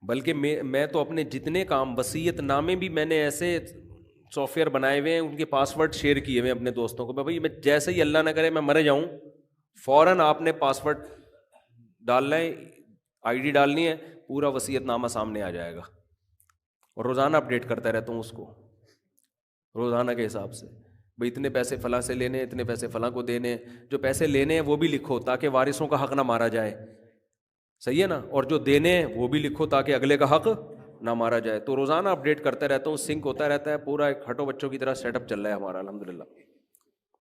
بلکہ میں تو اپنے جتنے کام, وصیت نامے بھی میں نے ایسے سافٹ ویئر بنائے ہوئے ہیں, ان کے پاسورڈ شیئر کیے ہوئے ہیں اپنے دوستوں کو. بھائی میں جیسے ہی اللہ نہ کرے میں مر جاؤں, فوراً آپ نے پاسورڈ ڈالنا ہے, آئی ڈی ڈالنی ہے, پورا وصیت نامہ سامنے آ جائے گا. اور روزانہ اپڈیٹ کرتا رہتا ہوں اس کو, روزانہ کے حساب سے. بھائی اتنے پیسے فلاں سے لینے, اتنے پیسے فلاں کو دینے. جو پیسے لینے ہیں وہ بھی لکھو تاکہ وارثوں کا حق نہ مارا جائے, صحیح ہے نا. اور جو دینے ہیں وہ بھی لکھو تاکہ اگلے کا حق نہ مارا جائے. تو روزانہ اپڈیٹ کرتا رہتا ہوں, سنک ہوتا رہتا ہے, پورا ایک ہٹو بچوں کی طرح سیٹ اپ چل رہا ہے ہمارا الحمدللہ.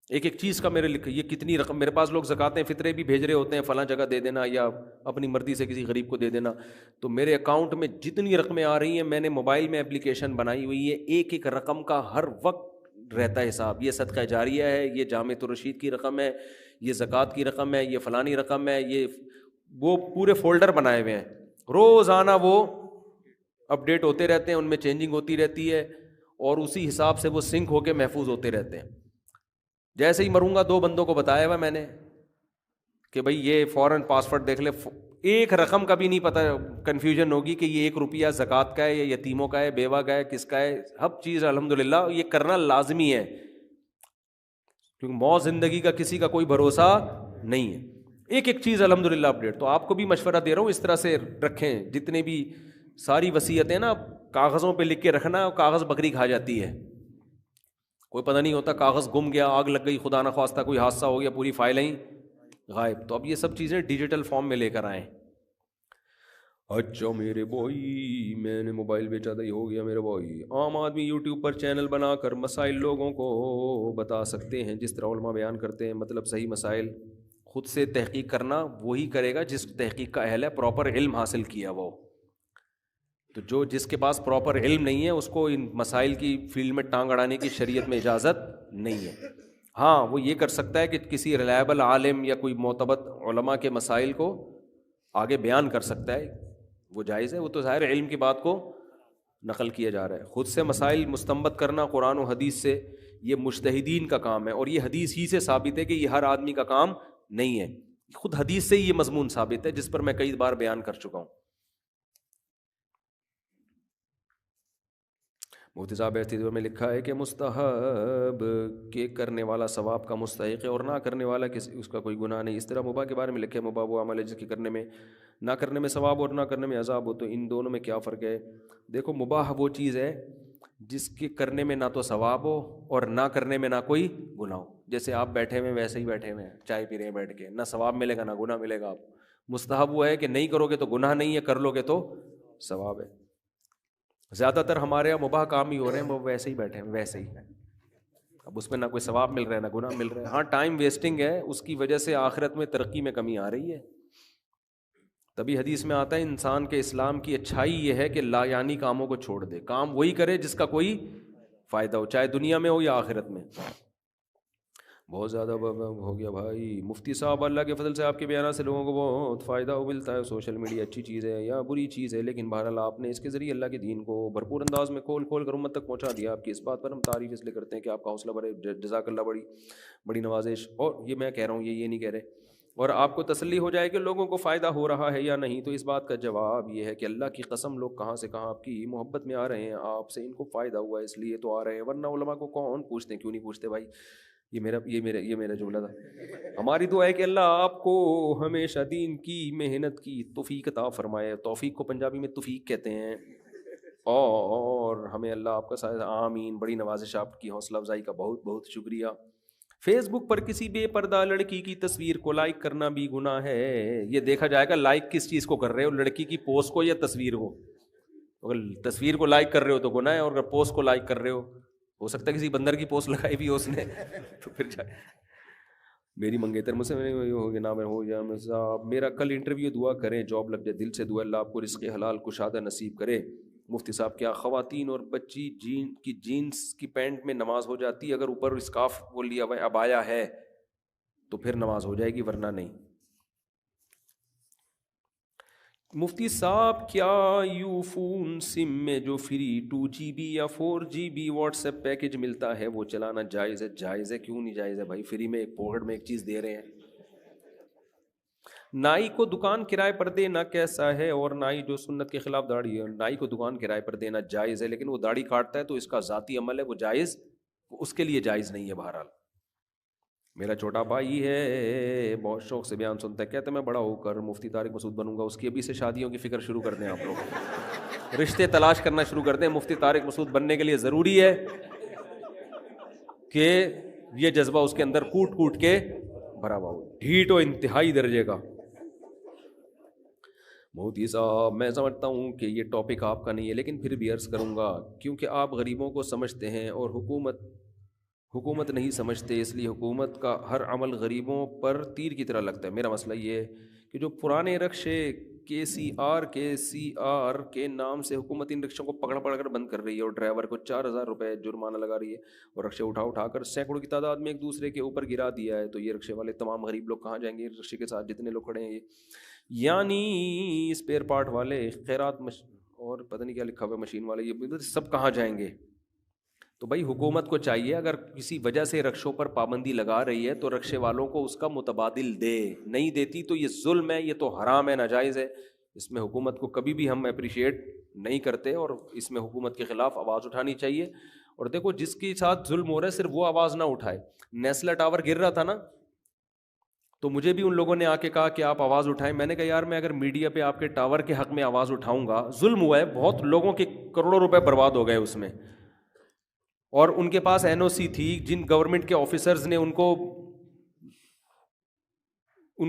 ایک ایک چیز کا میرے یہ کتنی رقم میرے پاس لوگ زکاتیں فطرے بھی بھیج رہے ہوتے ہیں, فلاں جگہ دے دینا یا اپنی مرضی سے کسی غریب کو دے دینا. تو میرے اکاؤنٹ میں جتنی رقمیں آ رہی ہیں, میں نے موبائل میں اپلیکیشن بنائی ہوئی ہے, ایک ایک رقم کا ہر وقت رہتا ہے حساب. یہ صدقہ جاریہ ہے, یہ جامع الرشید کی رقم ہے, یہ زکوٰۃ کی رقم ہے, یہ فلانی رقم ہے, یہ وہ پورے فولڈر بنائے ہوئے ہیں. روزانہ وہ اپڈیٹ ہوتے رہتے ہیں, ان میں چینجنگ ہوتی رہتی ہے, اور اسی حساب سے وہ سنک ہو کے محفوظ ہوتے رہتے ہیں. جیسے ہی مروں گا 2 بندوں کو بتایا ہوا میں نے کہ بھائی یہ فوراً پاسورڈ دیکھ لے. ایک رقم کا بھی نہیں پتہ, کنفیوژن ہوگی کہ یہ 1 روپیہ زکوٰۃ کا ہے یا یتیموں کا ہے, بیوہ کا ہے, کس کا ہے. ہر چیز الحمدللہ یہ کرنا لازمی ہے, کیونکہ موت زندگی کا کسی کا کوئی بھروسہ نہیں ہے. ایک ایک چیز الحمدللہ اپڈیٹ. تو آپ کو بھی مشورہ دے رہا ہوں اس طرح سے رکھیں. جتنے بھی ساری وصیتیں نا کاغذوں پہ لکھ کے رکھنا, کاغذ بکری کھا جاتی ہے, کوئی پتہ نہیں ہوتا, کاغذ گم گیا, آگ لگ گئی, خدا نخواستہ کوئی حادثہ ہو گیا, پوری فائلیں ہی غائب. تو اب یہ سب چیزیں ڈیجیٹل فارم میں لے کر آئیں. اچھا میرے بھائی, میں نے موبائل بیچا تھا, یہ ہو گیا میرے بھائی. عام آدمی یوٹیوب پر چینل بنا کر مسائل لوگوں کو بتا سکتے ہیں جس طرح علماء بیان کرتے ہیں. مطلب صحیح مسائل خود سے تحقیق کرنا وہی کرے گا جس تحقیق کا اہل ہے, پراپر علم حاصل کیا وہ. تو جو جس کے پاس پراپر علم نہیں ہے اس کو ان مسائل کی فیلڈ میں ٹانگ اڑانے کی شریعت میں اجازت نہیں ہے. ہاں وہ یہ کر سکتا ہے کہ کسی ریلائبل عالم یا کوئی معتبر علماء کے مسائل کو آگے بیان کر سکتا ہے, وہ جائز ہے. وہ تو ظاہر علم کی بات کو نقل کیا جا رہا ہے. خود سے مسائل مستنبط کرنا قرآن و حدیث سے, یہ مجتہدین کا کام ہے, اور یہ حدیث ہی سے ثابت ہے کہ یہ ہر آدمی کا کام نہیں ہے. خود حدیث سے ہی یہ مضمون ثابت ہے جس پر میں کئی بار بیان کر چکا ہوں. مفتی صاحب احتجاج میں لکھا ہے کہ مستحب کے کرنے والا ثواب کا مستحق ہے اور نہ کرنے والا اس کا کوئی گناہ نہیں. اس طرح مباح کے بارے میں لکھے, مباح وہ عمل ہے جس کے کرنے میں نہ کرنے میں ثواب اور نہ کرنے میں عذاب ہو. تو ان دونوں میں کیا فرق ہے؟ دیکھو مباح وہ چیز ہے جس کے کرنے میں نہ تو ثواب ہو اور نہ کرنے میں نہ کوئی گناہ ہو. جیسے آپ بیٹھے ہوئے ویسے ہی بیٹھے ہوئے ہیں, چائے پی رہے ہیں بیٹھ کے, نہ ثواب ملے گا نہ گناہ ملے گا. آپ مستحب وہ ہے کہ نہیں کرو گے تو گناہ نہیں ہے, کر لو گے تو ثواب ہے. زیادہ تر ہمارے یہاں مباح کام ہی ہو رہے ہیں, وہ ویسے ہی بیٹھے ہیں ویسے ہی. اب اس میں نہ کوئی ثواب مل رہا ہے نہ گناہ مل رہا ہے. ہاں ٹائم ویسٹنگ ہے, اس کی وجہ سے آخرت میں ترقی میں کمی آ رہی ہے. تبھی حدیث میں آتا ہے انسان کے اسلام کی اچھائی یہ ہے کہ لا یعنی کاموں کو چھوڑ دے, کام وہی کرے جس کا کوئی فائدہ ہو, چاہے دنیا میں ہو یا آخرت میں. بہت زیادہ ہو گیا بھائی. مفتی صاحب اللہ کے فضل سے آپ کے بیانات سے لوگوں کو بہت فائدہ ملتا ہے. سوشل میڈیا اچھی چیز ہے یا بری چیز ہے, لیکن بہرحال آپ نے اس کے ذریعے اللہ کے دین کو بھرپور انداز میں کھول کر امت تک پہنچا دیا. آپ کی اس بات پر ہم تعریف اس لیے کرتے ہیں کہ آپ کا حوصلہ بڑھے, جزاک اللہ, بڑی نوازش. اور یہ میں کہہ رہا ہوں, یہ نہیں کہہ رہے, اور آپ کو تسلی ہو جائے کہ لوگوں کو فائدہ ہو رہا ہے یا نہیں. تو اس بات کا جواب یہ ہے کہ اللہ کی قسم لوگ کہاں سے کہاں آپ کی محبت میں آ رہے ہیں, آپ سے ان کو فائدہ ہوا ہے اس لیے تو آ رہے ہیں, ورنہ علماء کو کون پوچھتے ہیں, کیوں نہیں پوچھتے بھائی. یہ میرا جملہ تھا. ہماری دعا ہے کہ اللہ آپ کو ہمیشہ دین کی محنت کی توفیق عطا فرمائے. توفیق کو پنجابی میں توفیق کہتے ہیں, اور ہمیں اللہ آپ کا ساتھ. آمین. بڑی نوازش آپ کی, حوصلہ افزائی کا بہت بہت شکریہ. فیس بک پر کسی بے پردہ لڑکی کی تصویر کو لائک کرنا بھی گناہ ہے. یہ دیکھا جائے گا لائک کس چیز کو کر رہے ہو, لڑکی کی پوسٹ کو یا تصویر کو. اگر تصویر کو لائک کر رہے ہو تو گناہ ہے, اور اگر پوسٹ کو لائک کر رہے ہو سکتا ہے کسی بندر کی پوسٹ لگائی بھی ہو اس نے, تو پھر جائے. میری منگیتر مجھ سے ہو گیا نام ہو جائے صاحب. میرا کل انٹرویو, دعا کریں جاب لگ جائے, دل سے دعا, اللہ آپ کو رزق حلال کشادہ نصیب کرے. مفتی صاحب کیا خواتین اور بچی جینس کی پینٹ میں نماز ہو جاتی ہے اگر اوپر اسکارف وہ لیا ہوا عبایا ہے تو پھر نماز ہو جائے گی, ورنہ نہیں. مفتی صاحب کیا یو فون سم میں جو فری 2 GB یا 4 GB واٹس ایپ پیکج ملتا ہے وہ چلانا جائز ہے؟ جائز ہے, کیوں نہیں جائز ہے بھائی. فری میں ایک پوکٹ میں ایک چیز دے رہے ہیں. نائی کو دکان کرائے پر دینا کیسا ہے؟ اور نائی جو سنت کے خلاف داڑھی ہے، نائی کو دکان کرائے پر دینا جائز ہے، لیکن وہ داڑھی کاٹتا ہے تو اس کا ذاتی عمل ہے، وہ جائز اس کے لیے جائز نہیں ہے۔ بہرحال میرا چھوٹا بھائی ہے، بہت شوق سے بیان سنتا ہے، کہتا ہے میں بڑا ہو کر مفتی طارق مسعود بنوں گا۔ اس کی ابھی سے شادیوں کی فکر شروع کر دیں آپ لوگ، رشتے تلاش کرنا شروع کر دیں۔ مفتی طارق مسعود بننے کے لیے ضروری ہے کہ یہ جذبہ اس کے اندر کوٹ کوٹ کے بھرا ہوا ہو، ڈھیٹ و انتہائی درجے کا۔ مودی صاحب میں سمجھتا ہوں کہ یہ ٹاپک آپ کا نہیں ہے، لیکن پھر بھی عرض کروں گا کیونکہ آپ غریبوں کو سمجھتے ہیں اور حکومت نہیں سمجھتے، اس لیے حکومت کا ہر عمل غریبوں پر تیر کی طرح لگتا ہے۔ میرا مسئلہ یہ ہے کہ جو پرانے رکشے کے سی آر کے نام سے حکومت ان رکشوں کو پکڑ کر بند کر رہی ہے اور ڈرائیور کو 4,000 روپے جرمانہ لگا رہی ہے اور رکشے اٹھا کر سینکڑوں کی تعداد میں ایک دوسرے کے اوپر گرا دیا ہے، تو یہ رکشے والے تمام غریب لوگ کہاں جائیں گے؟ رکشے کے ساتھ جتنے لوگ کھڑے ہیں یہ، یعنی اسپیئر پارٹ والے، خیرات اور پتہ نہیں کیا لکھا ہوا ہے مشین والے، یہ سب کہاں جائیں گے؟ تو بھائی حکومت کو چاہیے اگر کسی وجہ سے رکشوں پر پابندی لگا رہی ہے تو رکشے والوں کو اس کا متبادل دے، نہیں دیتی تو یہ ظلم ہے، یہ تو حرام ہے، ناجائز ہے۔ اس میں حکومت کو کبھی بھی ہم اپریشیٹ نہیں کرتے اور اس میں حکومت کے خلاف آواز اٹھانی چاہیے۔ اور دیکھو جس کے ساتھ ظلم ہو رہا ہے صرف وہ آواز نہ اٹھائے۔ نیسلا ٹاور گر رہا تھا نا، تو مجھے بھی ان لوگوں نے آ کے کہا کہ آپ آواز اٹھائیں، میں نے کہا یار میں اگر میڈیا پہ آپ کے ٹاور کے حق میں آواز اٹھاؤں گا، ظلم ہوا ہے، بہت لوگوں کے کروڑوں روپے برباد ہو گئے اس میں، اور ان کے پاس این او سی تھی، جن گورنمنٹ کے آفیسرز نے ان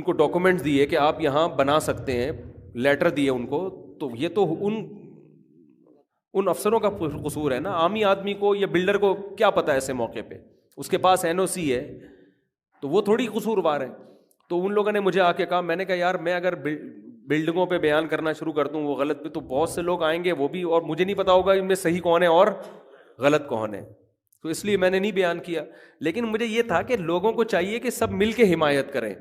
کو ڈاکومنٹس دیے کہ آپ یہاں بنا سکتے ہیں، لیٹر دیے ان کو، تو یہ تو ان افسروں کا قصور ہے نا۔ عامی آدمی کو یا بلڈر کو کیا پتا ایسے موقع پہ، اس کے پاس این او سی ہے تو وہ تھوڑی قصوروار ہے۔ تو ان لوگوں نے مجھے آ کے کہا، میں نے کہا یار میں اگر بلڈنگوں پہ بیان کرنا شروع کر دوں وہ غلط پہ، تو بہت سے لوگ آئیں گے وہ بھی، اور مجھے نہیں پتا ہوگا ان میں صحیح کون ہے اور غلط کون ہے، تو اس لیے میں نے نہیں بیان کیا۔ لیکن مجھے یہ تھا کہ لوگوں کو چاہیے کہ سب مل کے حمایت کریں،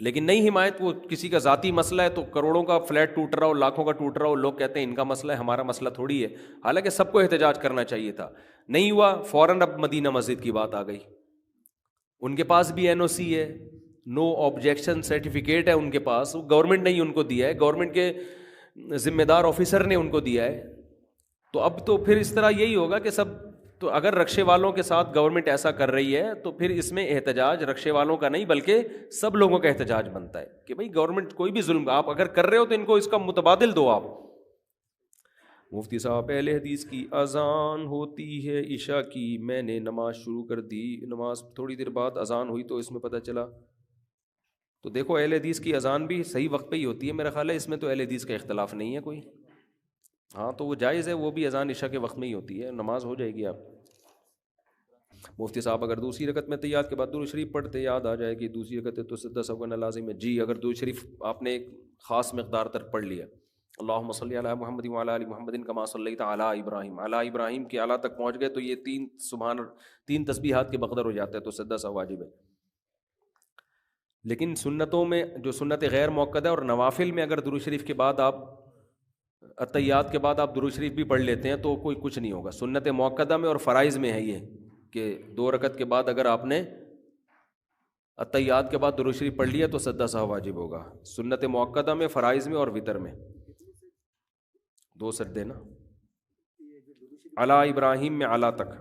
لیکن نہیں حمایت، وہ کسی کا ذاتی مسئلہ ہے تو کروڑوں کا فلیٹ ٹوٹ رہا ہو، لاکھوں کا ٹوٹ رہا ہو، لوگ کہتے ہیں ان کا مسئلہ ہے، ہمارا مسئلہ تھوڑی ہے، حالانکہ سب کو احتجاج کرنا چاہیے تھا، نہیں ہوا، فوراً اب مدینہ مسجد کی بات آ گئی، ان کے پاس بھی این او سی ہے، نو آبجیکشن سرٹیفکیٹ ہے ان کے پاس، گورنمنٹ نے ہی ان کو دیا ہے، گورنمنٹ کے ذمہ دار آفیسر نے ان کو دیا ہے، تو اب تو پھر اس طرح یہی ہوگا کہ سب، تو اگر رکشے والوں کے ساتھ گورنمنٹ ایسا کر رہی ہے تو پھر اس میں احتجاج رکشے والوں کا نہیں بلکہ سب لوگوں کا احتجاج بنتا ہے کہ بھائی گورنمنٹ کوئی بھی ظلم آپ اگر کر رہے ہو تو ان کو اس کا متبادل دو آپ۔ مفتی صاحب اہل حدیث کی اذان ہوتی ہے عشاء کی، میں نے نماز شروع کر دی، نماز تھوڑی دیر بعد اذان ہوئی تو اس میں پتہ چلا، تو دیکھو اہل حدیث کی اذان بھی صحیح وقت پہ ہی ہوتی ہے، میرا خیال ہے اس میں تو اہل حدیث کا اختلاف نہیں ہے کوئی، ہاں تو وہ جائز ہے، وہ بھی اذان عشاء کے وقت میں ہی ہوتی ہے، نماز ہو جائے گی آپ۔ مفتی صاحب اگر دوسری رکعت میں تحیات کے بعد درود شریف پڑھتے یاد آ جائے کہ دوسری رکعت ہے تو سجدہ سہو کرنا لازم ہے؟ جی، اگر درود شریف آپ نے ایک خاص مقدار تک پڑھ لیا، اللہم صلی علی محمد وعلی آل محمد کما صلیت علی ابراہیم، علی ابراہیم کے اعلیٰ تک پہنچ گئے تو یہ تین تسبیحات کے بقدر ہو جاتا ہے، تو سجدہ سہو واجب ہے۔ لیکن سنتوں میں جو سنت غیر موقدہ اور نوافل میں اگر درود شریف کے بعد آپ التحیات کے بعد آپ درود شریف بھی پڑھ لیتے ہیں تو کوئی کچھ نہیں ہوگا۔ سنت موقدہ میں اور فرائض میں ہے یہ کہ 2 رکعت کے بعد اگر آپ نے التحیات کے بعد درود شریف پڑھ لیا تو سجدہ سہو واجب ہوگا، سنت موقدہ میں، فرائض میں اور وتر میں 2 سجدے نا، علی ابراہیم میں اعلیٰ تک۔